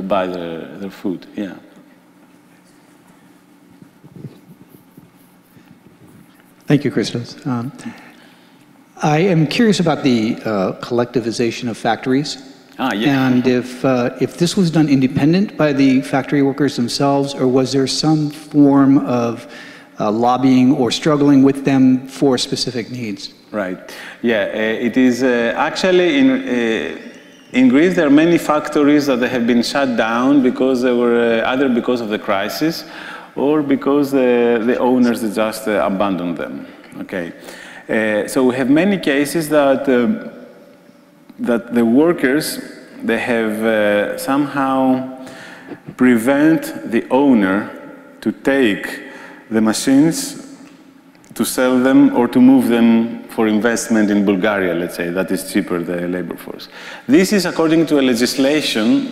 buy their food, yeah. Thank you, Christos. I am curious about the collectivization of factories. Yeah. And if this was done independent by the factory workers themselves, or was there some form of lobbying or struggling with them for specific needs? Right. Yeah, it is actually in Greece there are many factories that have been shut down because they were either because of the crisis or because the owners just abandoned them. Okay. So we have many cases that that the workers, they have somehow prevent the owner to take the machines, to sell them or to move them for investment in Bulgaria, let's say, that is cheaper, the labor force. This is according to a legislation,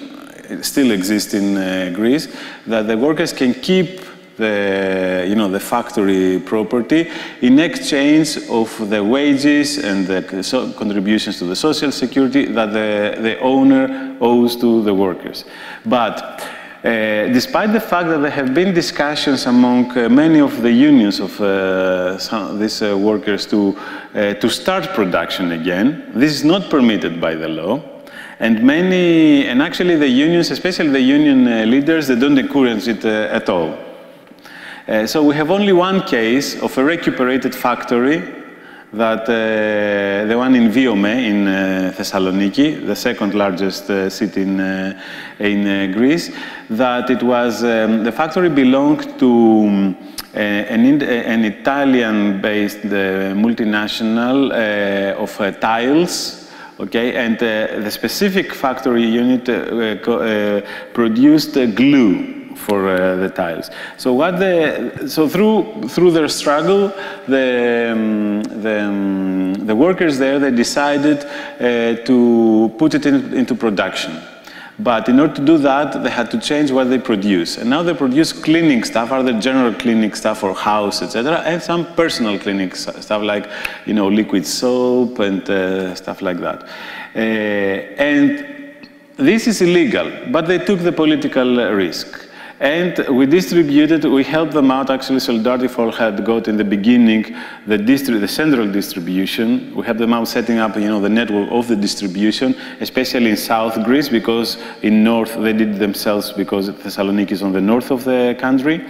it still exists in Greece, that the workers can keep the factory property in exchange of the wages and the contributions to the social security that the owner owes to the workers. But despite the fact that there have been discussions among many of the unions of these workers to start production again, this is not permitted by the law. And actually the unions, especially the union leaders, they don't encourage it at all. So we have only one case of a recuperated factory, that the one in Viome in Thessaloniki, the second largest city in Greece, that it was, the factory belonged to an Italian-based multinational of tiles, okay, and the specific factory unit produced glue for the tiles. So through their struggle, the workers there, they decided to put it into production. But in order to do that, they had to change what they produce. And now they produce cleaning stuff, either general cleaning stuff for house, etc., and some personal cleaning stuff like, liquid soap and stuff like that. And this is illegal, but they took the political risk. And we helped them out. Actually, Solidarity for All had got in the beginning the central distribution. We helped them out setting up, the network of the distribution, especially in South Greece, because in North they did it themselves because Thessaloniki is on the north of the country.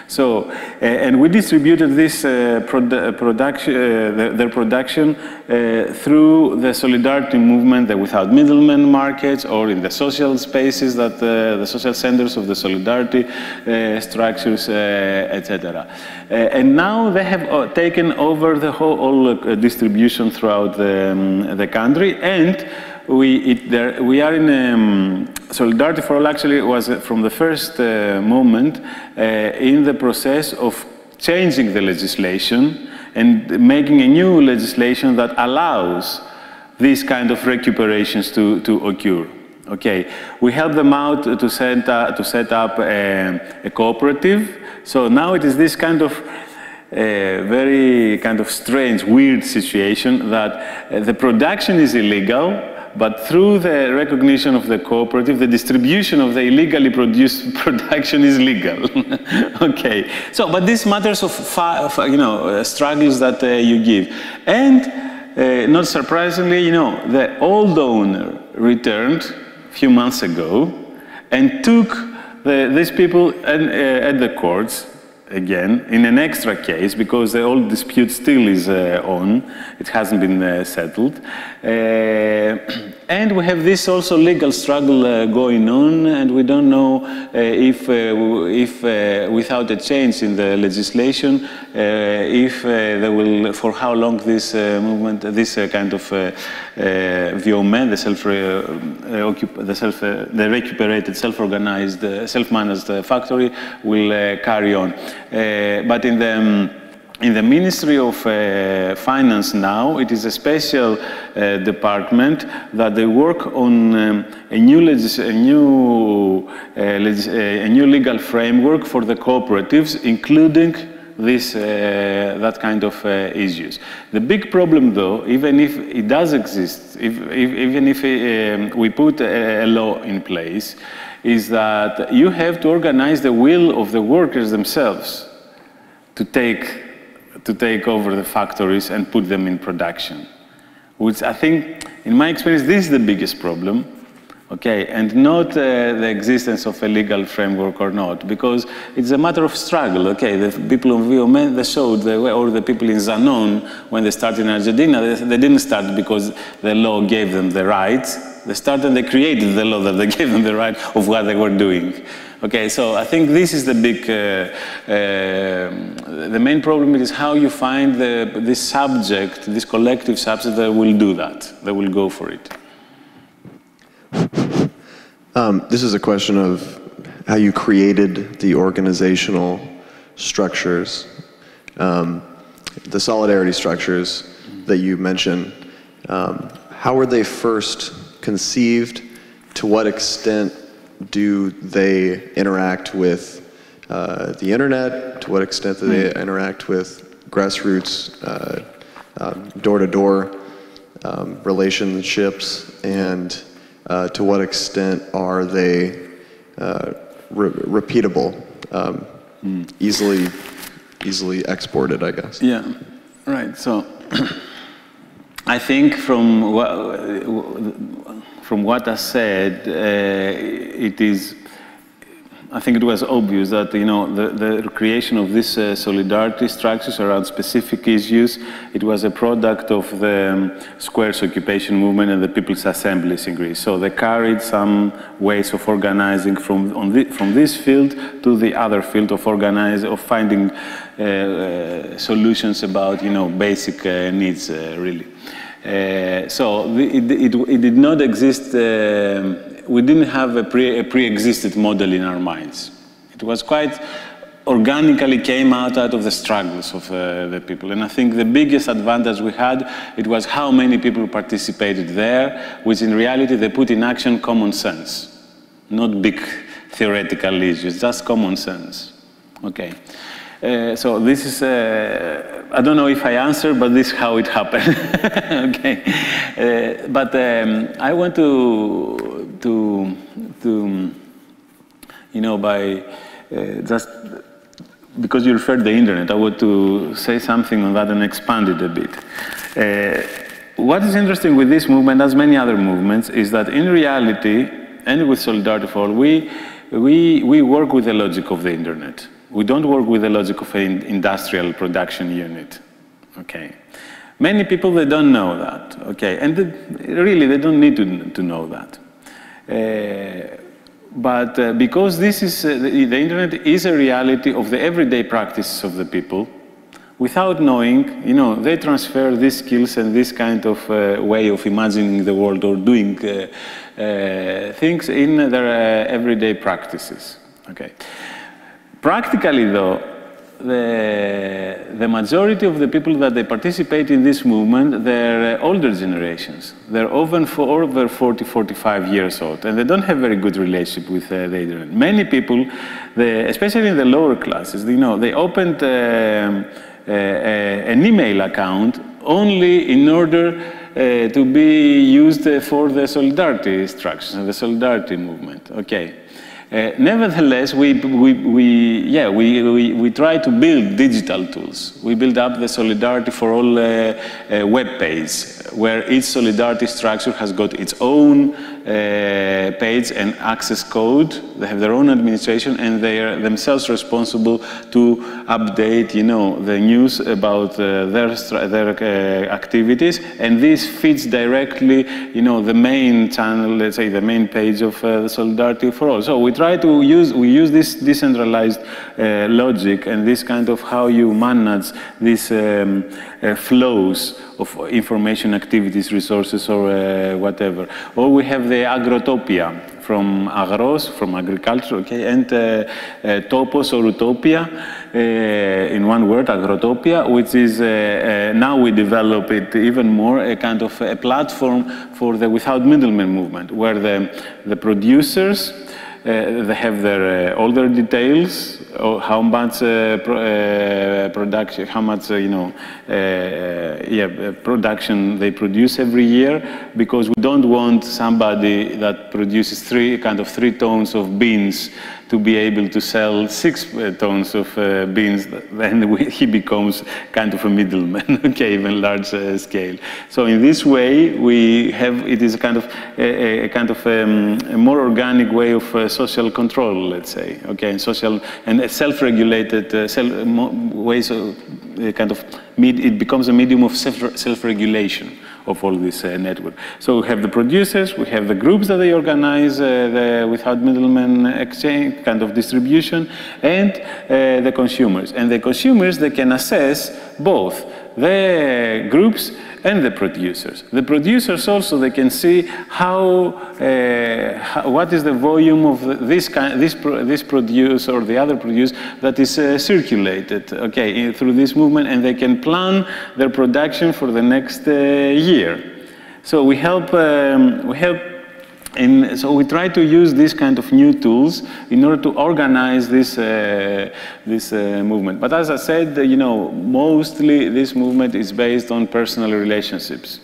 So, and we distributed this their production through the Solidarity movement, the without middlemen markets, or in the social spaces that the social centers of the Solidarity structures, etc. And now they have taken over the whole distribution throughout the country, and we are in Solidarity for All. Actually, was from the first moment in the process of changing the legislation and making a new legislation that allows these kind of recuperations to occur. Okay, we help them out to set up a cooperative. So now it is this kind of very kind of strange, weird situation that the production is illegal, but through the recognition of the cooperative, the distribution of the illegally produced production is legal. Okay, so but this matters of struggles that you give, and not surprisingly, the old owner returned a few months ago and took these people at the courts again in an extra case, because the old dispute still is on. It hasn't been settled. And we have this also legal struggle going on, and we don't know if without a change in the legislation, if they will, for how long this movement, this kind of VOME, the recuperated, self-organized, self-managed factory will carry on. But in the in the Ministry of Finance now, it is a special department that they work on a new legal framework for the cooperatives, including that kind of issues. The big problem, though, even if it does exist, even if we put a law in place, is that you have to organize the will of the workers themselves to take over the factories and put them in production, which I think, in my experience, this is the biggest problem. Okay, and not the existence of a legal framework or not, because it's a matter of struggle. Okay, the people of Viomen, they showed, or the people in Zanon, when they started in Argentina, they didn't start because the law gave them the rights. They started, they created the law that they gave them the right of what they were doing. Okay, so I think this is the big, the main problem is how you find this subject, this collective subject that will do that, that will go for it. This is a question of how you created the organizational structures, the solidarity structures that you mentioned. How were they first conceived? To what extent do they interact with the internet? To what extent do they interact with grassroots, door-to-door relationships? And to what extent are they repeatable, easily exported, I guess? Yeah, right. So I think from what I said, I think it was obvious that the creation of these solidarity structures around specific issues, it was a product of the squares occupation movement and the people's assemblies in Greece. So they carried some ways of organizing from this field to the other field of finding solutions about basic needs really. So it did not exist. We didn't have a pre-existed model in our minds. It was quite organically came out of the struggles of the people. And I think the biggest advantage we had, it was how many people participated there, which in reality they put in action common sense, not big theoretical issues, just common sense. Okay. So this is, I don't know if I answered, but this is how it happened. Okay. But I want to just because you referred to the internet, I want to say something on that and expand it a bit. What is interesting with this movement, as many other movements, is that in reality, and with Solidarity for All, we work with the logic of the internet. We don't work with the logic of an industrial production unit. Okay. Many people, they don't know that. Okay. And really, they don't need to know that. But because this is, the internet is a reality of the everyday practices of the people, without knowing, they transfer these skills and this kind of way of imagining the world or doing things in their everyday practices. Okay. Practically, though, the majority of the people that they participate in this movement, they're older generations. They're over 40, 45 years old, and they don't have very good relationship with the internet. Many people, especially in the lower classes, they opened an email account only in order to be used for the solidarity structures and the solidarity movement. Okay. Nevertheless, we try to build digital tools. We build up the Solidarity for All web page, where each solidarity structure has got its own page and access code. They have their own administration, and they are themselves responsible to update, the news about their activities. And this feeds directly, the main channel, let's say, the main page of the Solidarity for All. So we use this decentralized logic and this kind of how you manage these flows of information activities, resources, or whatever. Or we have the agrotopia, from agros, from agriculture, okay, and topos or utopia, in one word, agrotopia, which is, now we develop it even more, a kind of a platform for the without middlemen movement, where the producers, they have their all their details, how much production, how much production they produce every year, because we don't want somebody that produces three tons of beans to be able to sell 6 tons of beans. Then he becomes kind of a middleman, okay, even large scale. So in this way, we have, it is a kind of a more organic way of social control, let's say, okay, and social and self-regulated ways of it becomes a medium of self-regulation of all this network. So we have the producers, we have the groups that they organize the without middlemen exchange, kind of distribution, and the consumers. And the consumers, they can assess both the groups and the producers. The producers also, they can see what is the volume of this produce or the other produce that is circulated, okay, through this movement, and they can plan their production for the next year. So we help. So we try to use these kind of new tools in order to organize this movement. But as I said, mostly this movement is based on personal relationships.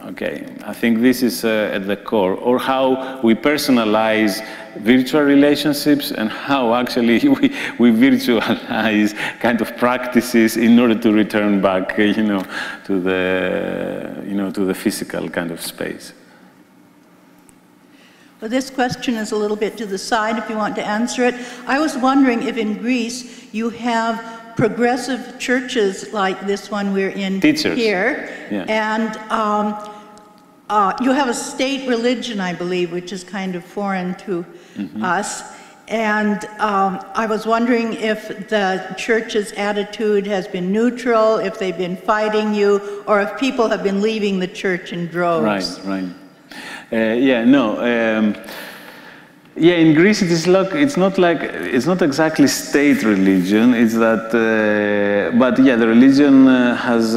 Okay, I think this is at the core, or how we personalize virtual relationships and how actually we virtualize kind of practices in order to return back, to the physical kind of space. Well, this question is a little bit to the side if you want to answer it. I was wondering if in Greece you have progressive churches like this one we're in here, yeah. And you have a state religion, I believe, which is kind of foreign to us. And I was wondering if the church's attitude has been neutral, if they've been fighting you, or if people have been leaving the church in droves. Right. In Greece it's not exactly state religion. It's that, but yeah, the religion has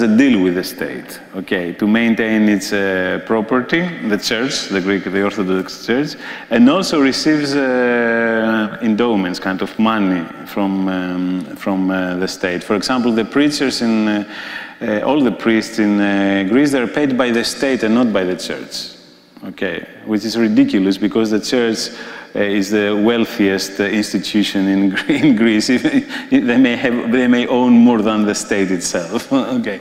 a deal with the state, okay, to maintain its property, the church, the Orthodox Church, and also receives endowments, kind of money from the state. For example, the preachers in all the priests in Greece, they're paid by the state and not by the church, okay, which is ridiculous because the church is the wealthiest institution in Greece. They may own more than the state itself. Okay.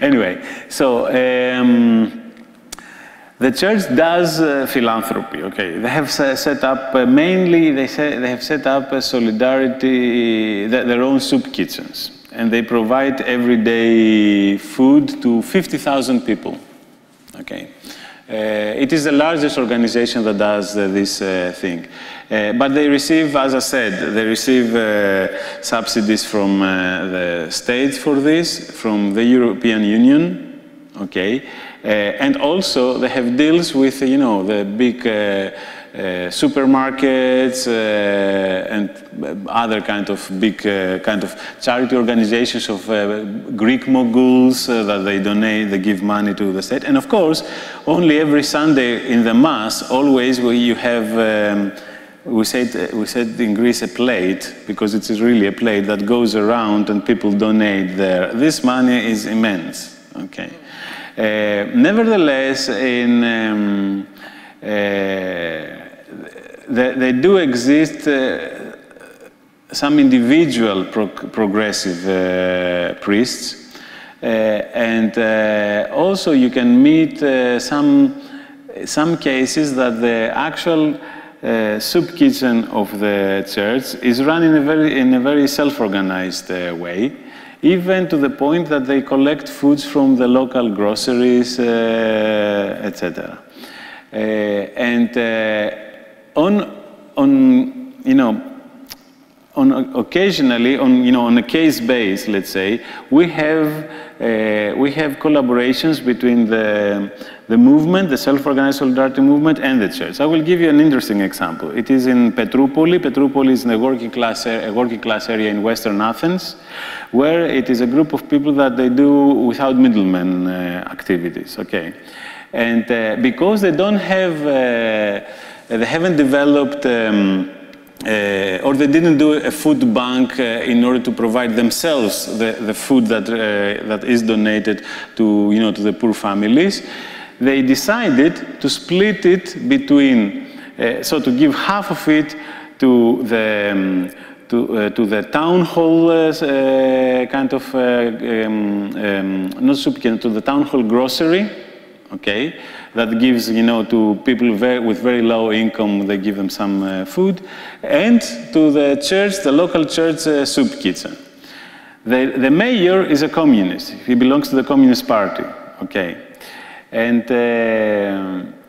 Anyway, so the church does philanthropy. Okay, they have set up mainly. They have set up a solidarity, their own soup kitchens. And they provide everyday food to 50,000 people. Okay, it is the largest organization that does this thing. But they receive, as I said, they receive subsidies from the state for this, from the European Union. Okay, and also they have deals with the big supermarkets and other kind of big kind of charity organizations of Greek moguls that they donate, they give money to the state. And of course, only every Sunday in the Mass, always you have, we said in Greece a plate, because it is really a plate that goes around and people donate there. This money is immense, okay. Nevertheless, there do exist some individual progressive priests, and also you can meet some cases that the actual soup kitchen of the church is run in a very self-organized way, even to the point that they collect foods from the local groceries, etc. occasionally, on a case base, let's say, we have collaborations between the movement, the self-organized solidarity movement, and the church. I will give you an interesting example. It is in Petroupoli. Petroupoli is a working class area in Western Athens, where it is a group of people that they do without middlemen activities. Okay, and because they don't have, they haven't developed. Or they didn't do a food bank in order to provide themselves the food that is donated to the poor families. They decided to split it between, so to give half of it to the town hall kind of not soup kitchen, to the town hall grocery. Okay, that gives, to people with very low income, they give them some food, and to the church, the local church soup kitchen. The mayor is a communist. He belongs to the Communist Party. Okay, and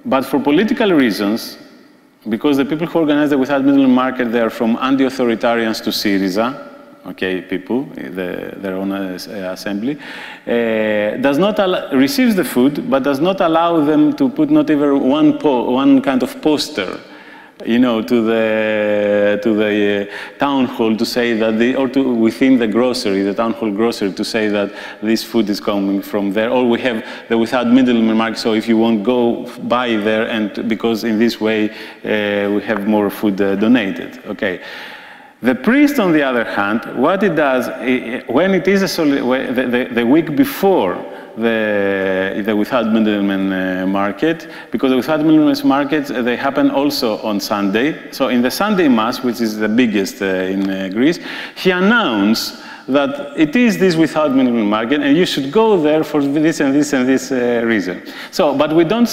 but for political reasons, because the people who organize the Without Middleman Market, they are from anti-authoritarians to Syriza. Okay, people, their own assembly, receives the food, but does not allow them to put not even one kind of poster, to the town hall to say that within the grocery, the town hall grocery, to say that this food is coming from there, or we have the Without Middleman Market, so if you won't go buy there, and because in this way we have more food donated. Okay. The priest, on the other hand, what it does, when it is the week before the Without Middleman Market, because the Without Middleman Markets, they happen also on Sunday. So in the Sunday Mass, which is the biggest in Greece, he announced that it is this Without Middleman Market, and you should go there for this and this and this reason. So, but we don't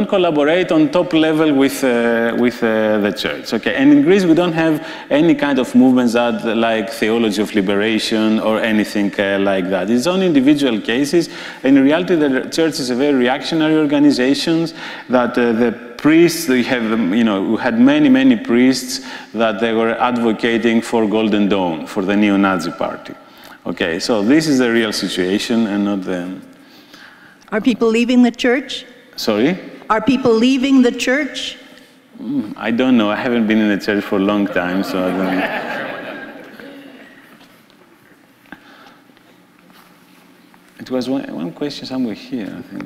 collaborate on top level with the church. Okay, and in Greece we don't have any kind of movements that like theology of liberation or anything like that. It's on individual cases. In reality, the church is a very reactionary organization that the priests, we had many priests that they were advocating for Golden Dawn, for the neo-Nazi party. Okay, so this is the real situation and not the... Are people leaving the church? Sorry? Are people leaving the church? I don't know. I haven't been in the church for a long time, so I don't know. It was one question somewhere here, I think,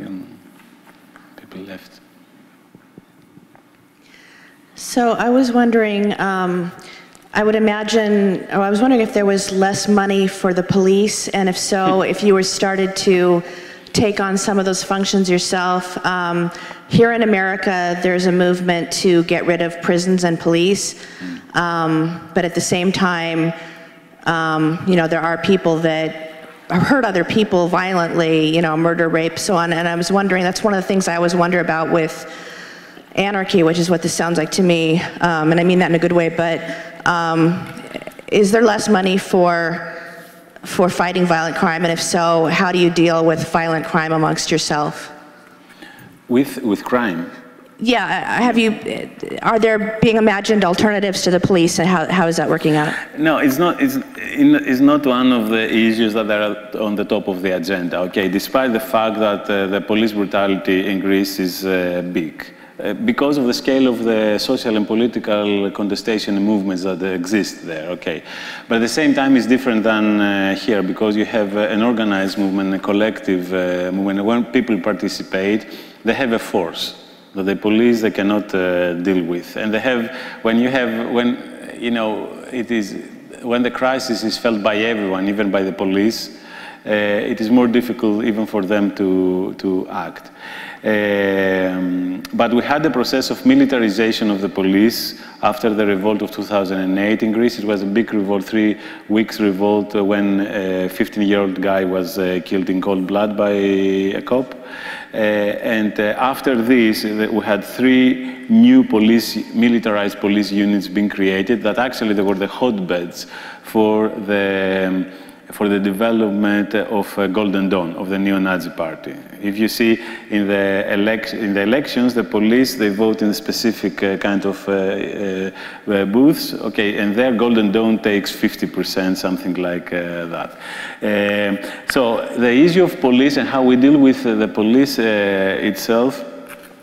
people left. So I was wondering, I was wondering if there was less money for the police, and if so, if you were started to take on some of those functions yourself. Here in America, there's a movement to get rid of prisons and police, but at the same time, there are people that hurt other people violently, murder, rape, so on, and I was wondering, that's one of the things I always wonder about with anarchy, which is what this sounds like to me, and I mean that in a good way, but is there less money for fighting violent crime, and if so, how do you deal with violent crime amongst yourself? With crime? Yeah, are there being imagined alternatives to the police, and how is that working out? No, it's not one of the issues that are on the top of the agenda, okay, despite the fact that the police brutality in Greece is big. Because of the scale of the social and political contestation movements that exist there, okay. But at the same time, it's different than here, because you have an organized movement, a collective movement. When people participate, they have a force that the police, they cannot deal with. And they have, when the crisis is felt by everyone, even by the police, it is more difficult even for them to act. But we had the process of militarization of the police after the revolt of 2008 in Greece. It was a big revolt, 3 weeks revolt, when a 15-year-old guy was killed in cold blood by a cop. And after this, we had 3 new militarized police units being created that actually they were the hotbeds for the for the development of Golden Dawn, of the neo-Nazi party. If you see in the elections, the police, they vote in specific kind of booths, okay, and their Golden Dawn takes 50%, something like that. So the issue of police and how we deal with the police itself,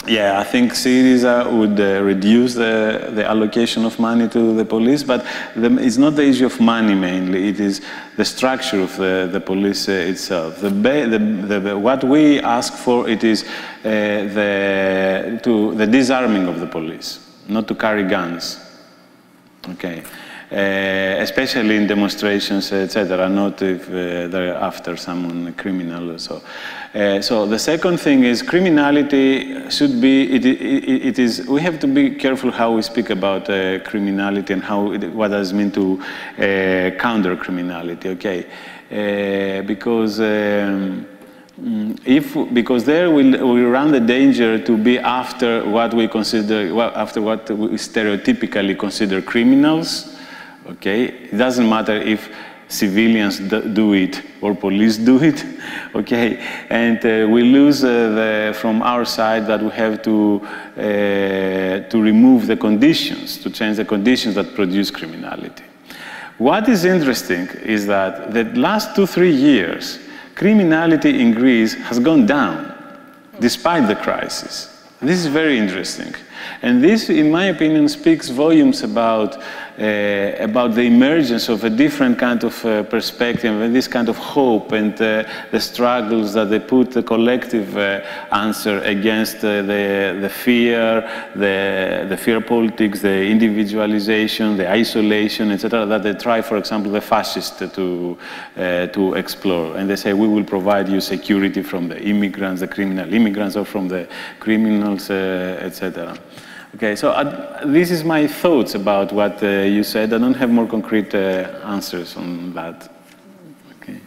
yeah, I think Syriza would reduce the allocation of money to the police, but it's not the issue of money mainly, it is the structure of the police itself. What we ask for, it is the disarming of the police, not to carry guns, okay? Especially in demonstrations, etc., not if they're after someone criminal or so. So the second thing is criminality should be, we have to be careful how we speak about criminality and what does it mean to counter criminality, okay? Because there we run the danger to be after what we consider, after what we stereotypically consider criminals. Okay, it doesn't matter if civilians do it or police do it, okay, and we lose from our side that we have to remove the conditions, to change the conditions that produce criminality. What is interesting is that the last 2-3 years, criminality in Greece has gone down, despite the crisis. This is very interesting. And this, in my opinion, speaks volumes about the emergence of a different kind of perspective, and this kind of hope, and the struggles that they put the collective answer against the fear, the fear politics, the individualization, the isolation, etc., that they try, for example, the fascists to explore. And they say, we will provide you security from the immigrants, the criminal immigrants, or from the criminals, etc. Okay, so this is my thoughts about what you said. I don't have more concrete answers on that. Okay.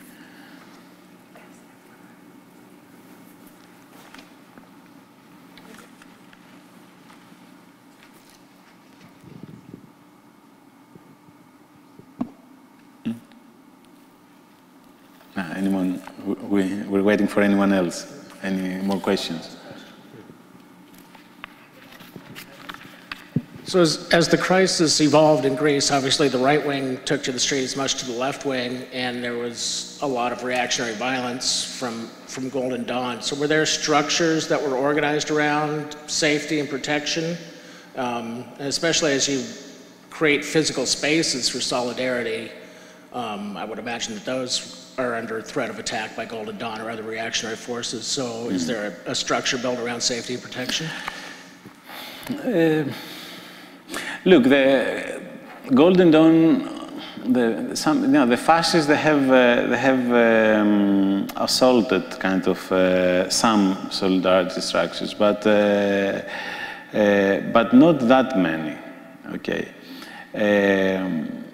Anyone? We're waiting for anyone else. Any more questions? So as the crisis evolved in Greece, obviously the right wing took to the streets much to the left wing, and there was a lot of reactionary violence from Golden Dawn. So were there structures that were organized around safety and protection, especially as you create physical spaces for solidarity? I would imagine that those are under threat of attack by Golden Dawn or other reactionary forces. So is there a structure built around safety and protection? Look, the Golden Dawn, the fascists, they have assaulted kind of some solidarity structures, but not that many. Okay, and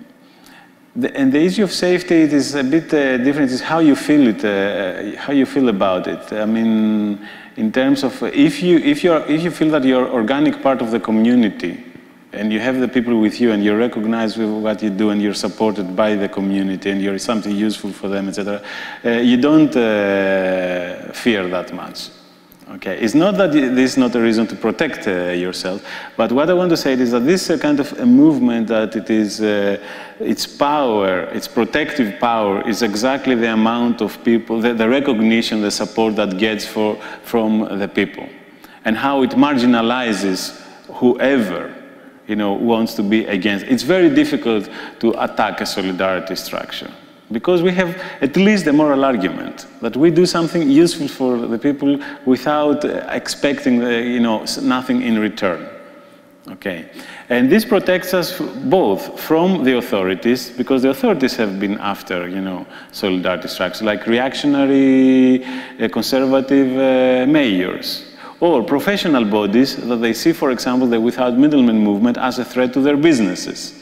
the issue of safety, it is a bit different. It's how you feel it, how you feel about it. I mean, in terms of if you feel that you're organic part of the community, and you have the people with you, and you're recognized with what you do, and you're supported by the community, and you're something useful for them, etc., you don't fear that much. Okay, it's not that this is not a reason to protect yourself, but what I want to say is that this is a kind of a movement that it is, its power, its protective power is exactly the amount of people, the recognition, the support that gets from the people, and how it marginalizes whoever wants to be against. It's very difficult to attack a solidarity structure, because we have at least a moral argument that we do something useful for the people without expecting nothing in return. Okay, and this protects us both from the authorities, because the authorities have been after solidarity structures, like reactionary conservative mayors, or professional bodies that they see, for example, the without middlemen movement as a threat to their businesses.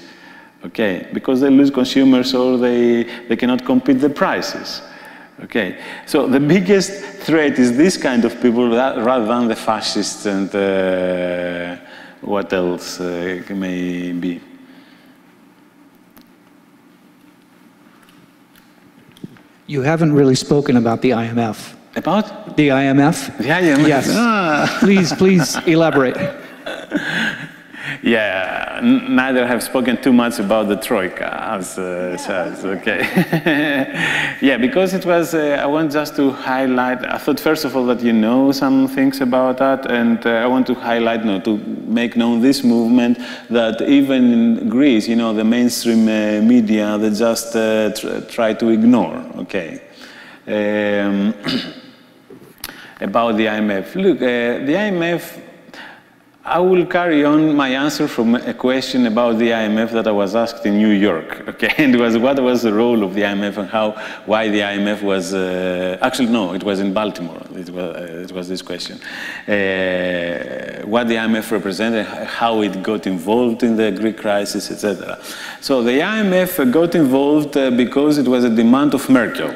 Okay, because they lose consumers, or they cannot compete the prices. Okay, so the biggest threat is this kind of people rather than the fascists and what else may be. You haven't really spoken about the IMF. About? The IMF? The IMF? Yes. Ah. Please elaborate. Yeah, neither have spoken too much about the Troika, as says, okay. Yeah, because it was, I want just to highlight, I thought first of all that you know some things about that, and I want to highlight, to make known this movement that even in Greece, the mainstream media, they just try to ignore, okay. About the IMF. Look, the IMF, I will carry on my answer from a question about the IMF that I was asked in New York, okay? And it was what was the role of the IMF and why the IMF was, actually no, it was in Baltimore, it was this question. What the IMF represented, how it got involved in the Greek crisis, etc. So the IMF got involved because it was a demand of Merkel.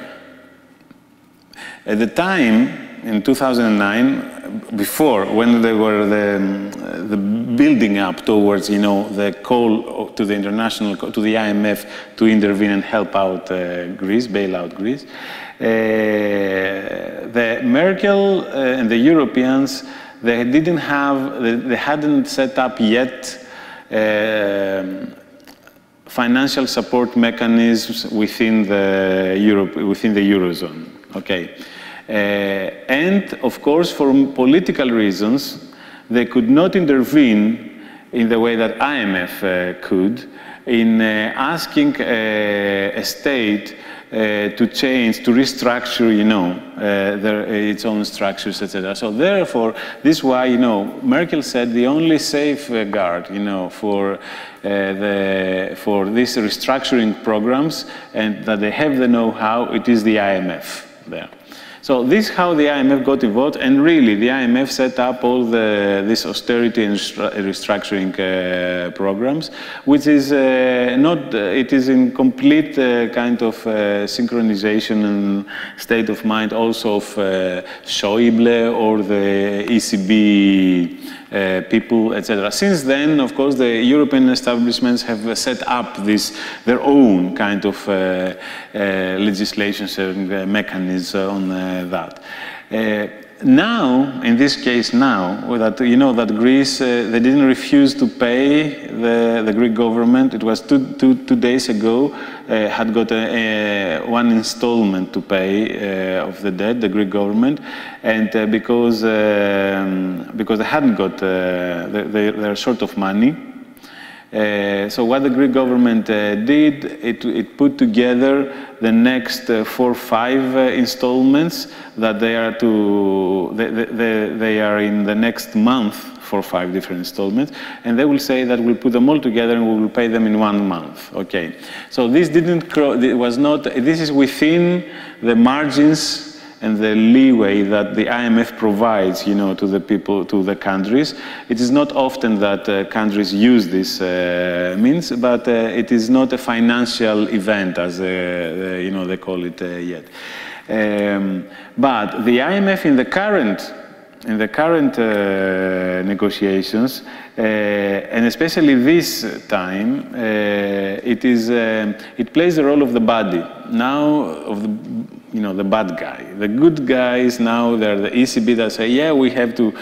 At the time, in 2009, before, when they were the building up towards, the call to the to the IMF to intervene and help out Greece, bail out Greece, the Merkel and the Europeans, they hadn't set up yet financial support mechanisms within the Eurozone. Okay. And, of course, for political reasons, they could not intervene in the way that IMF could in asking a state to change, to restructure, its own structures, etc. So therefore, this is why, Merkel said the only safeguard, for these restructuring programs and that they have the know-how, it is the IMF there. So this is how the IMF got involved, and really the IMF set up all these austerity and restructuring programs, which is it is in complete kind of synchronization and state of mind also of Schäuble or the ECB people, etc. Since then, of course, the European establishments have set up their own kind of legislations and mechanisms on that. Now, in this case now, that that Greece, they didn't refuse to pay the Greek government. It was two days ago, had got one installment to pay of the debt, the Greek government, and because they hadn't got, they're short of money. So what the Greek government did, it put together the next 4 or 5 installments that they are in the next month, 4 or 5 different installments, and they will say that we'll put them all together and we will pay them in 1 month. Okay. So this this is within the margins and the leeway that the IMF provides, to the people, to the countries. It is not often that countries use this means, but it is not a financial event, as they call it yet. But the IMF in the current negotiations, and especially this time, it plays the role of the buddy now of the bad guy. The good guys now, they're the ECB that say, yeah, we have to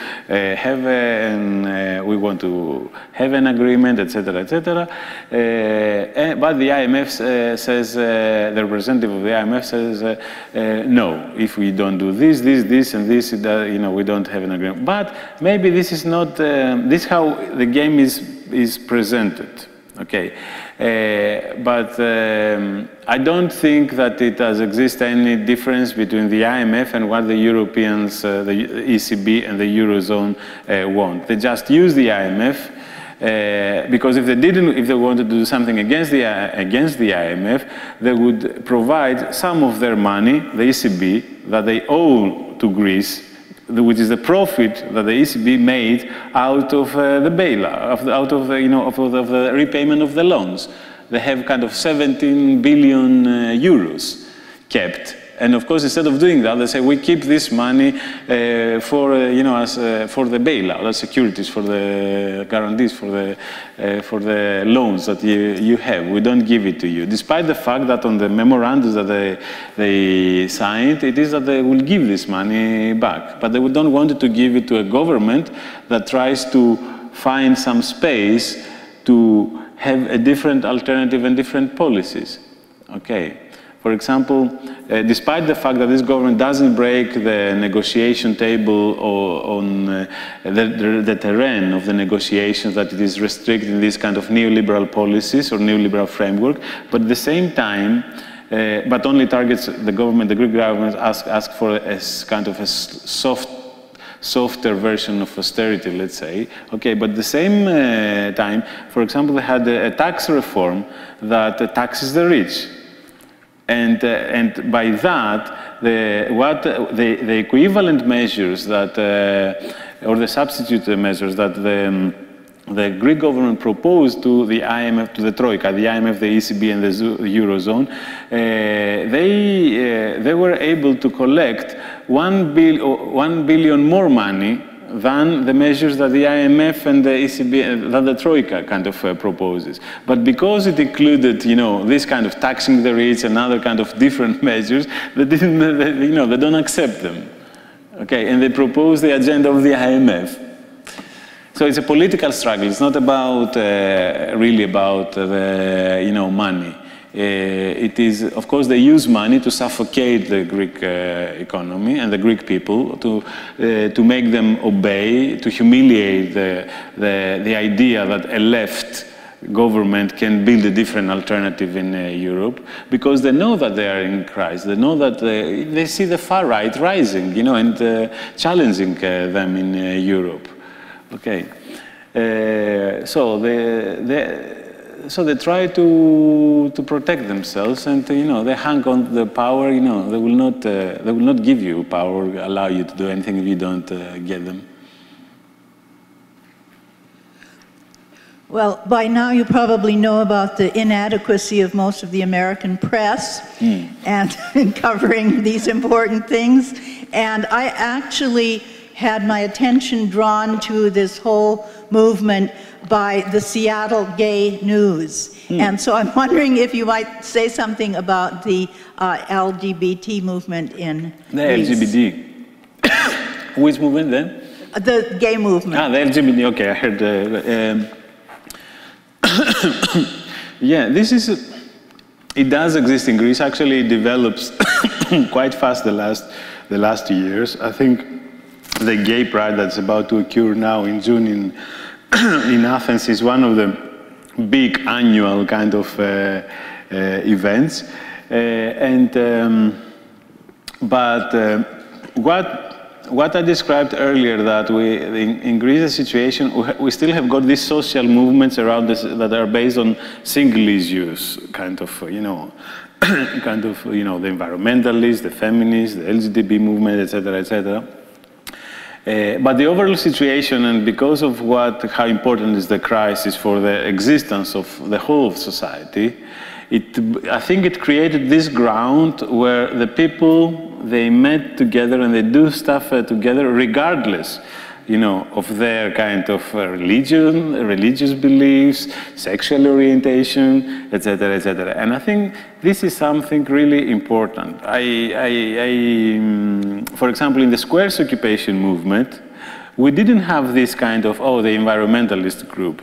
we want to have an agreement, etc., etc. But the IMF says, the representative of the IMF says, no, if we don't do this, and this, we don't have an agreement. But maybe this is not, this is how the game is presented. Okay, but I don't think that it does exist any difference between the IMF and what the Europeans, the ECB and the Eurozone want. They just use the IMF because if they wanted to do something against the IMF, they would provide some of their money, the ECB, that they owe to Greece, which is the profit that the ECB made out of the bailout, out of the repayment of the loans. They have kind of 17 billion euros kept And of course, instead of doing that, they say, we keep this money for the bailout, as securities, for the guarantees, for the loans that you have. We don't give it to you. Despite the fact that on the memorandums that they signed, it is that they will give this money back. But they don't want to give it to a government that tries to find some space to have a different alternative and different policies. Okay. For example, despite the fact that this government doesn't break the negotiation table on the terrain of the negotiations, that it is restricting these kind of neoliberal policies or neoliberal framework, but at the same time, but only targets the government, the Greek government ask for a kind of a softer version of austerity, let's say. Okay, but at the same time, for example, they had a tax reform that taxes the rich. And by that, the equivalent measures that, or the substitute measures that the Greek government proposed to the IMF, to the Troika, the IMF, the ECB, and the Eurozone, they were able to collect 1 billion more money than the measures that the IMF and the ECB, that the Troika kind of proposes. But because it included, this kind of taxing the rich and other kind of different measures, they don't accept them. Okay, and they propose the agenda of the IMF. So it's a political struggle. It's not about, really about the, money. It is, of course, they use money to suffocate the Greek economy and the Greek people, to make them obey, to humiliate the idea that a left government can build a different alternative in Europe, because they know that they are in crisis. They know that they see the far right rising, and challenging them in Europe. Okay, so they try to protect themselves, and they hang on the power. They will not give you power, allow you to do anything if you don't get them. Well, by now you probably know about the inadequacy of most of the American press and in covering these important things. And I actually had my attention drawn to this whole movement by the Seattle Gay News. And so I'm wondering if you might say something about the LGBT movement in Greece. LGBT. Which movement then? The gay movement. Ah, the LGBT, okay, I heard. Yeah, it does exist in Greece. Actually, it develops quite fast the last 2 years. I think the gay pride that's about to occur now in June in Athens is one of the big annual kind of events. What I described earlier, that in Greece, the situation, we still have got these social movements around us that are based on single issues, kind of, the environmentalists, the feminists, the LGBT movement, etc., etc. But the overall situation, and because of how important is the crisis for the existence of the whole of society, I think it created this ground where the people, they met together and they do stuff together regardless, of their kind of religious beliefs, sexual orientation, etc., etc. And I think this is something really important. For example, in the squares occupation movement, we didn't have this kind of, the environmentalist group.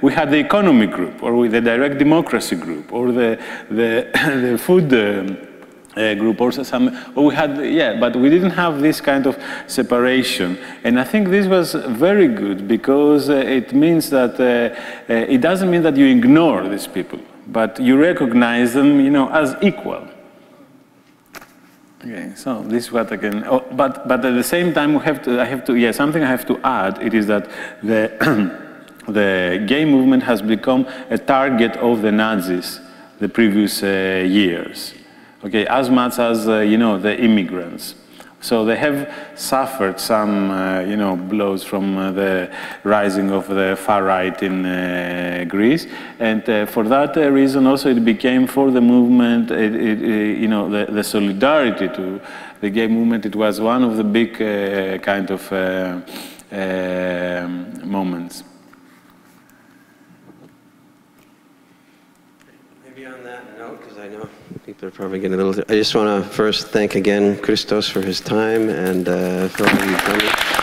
We had the economy group, or the direct democracy group, or the food group, or we had, but we didn't have this kind of separation. And I think this was very good, because it means that, it doesn't mean that you ignore these people, but you recognize them, as equal. Okay, so this is what I can. But at the same time, something I have to add. It is that the gay movement has become a target of the Nazis the previous years. Okay, as much as the immigrants. So they have suffered some, blows from the rising of the far right in Greece, and for that reason also it became for the movement, the solidarity to the gay movement. It was one of the big kind of moments. Maybe on that note, because I know people are probably getting a little... I just want to first thank again Christos for his time and for all you've done.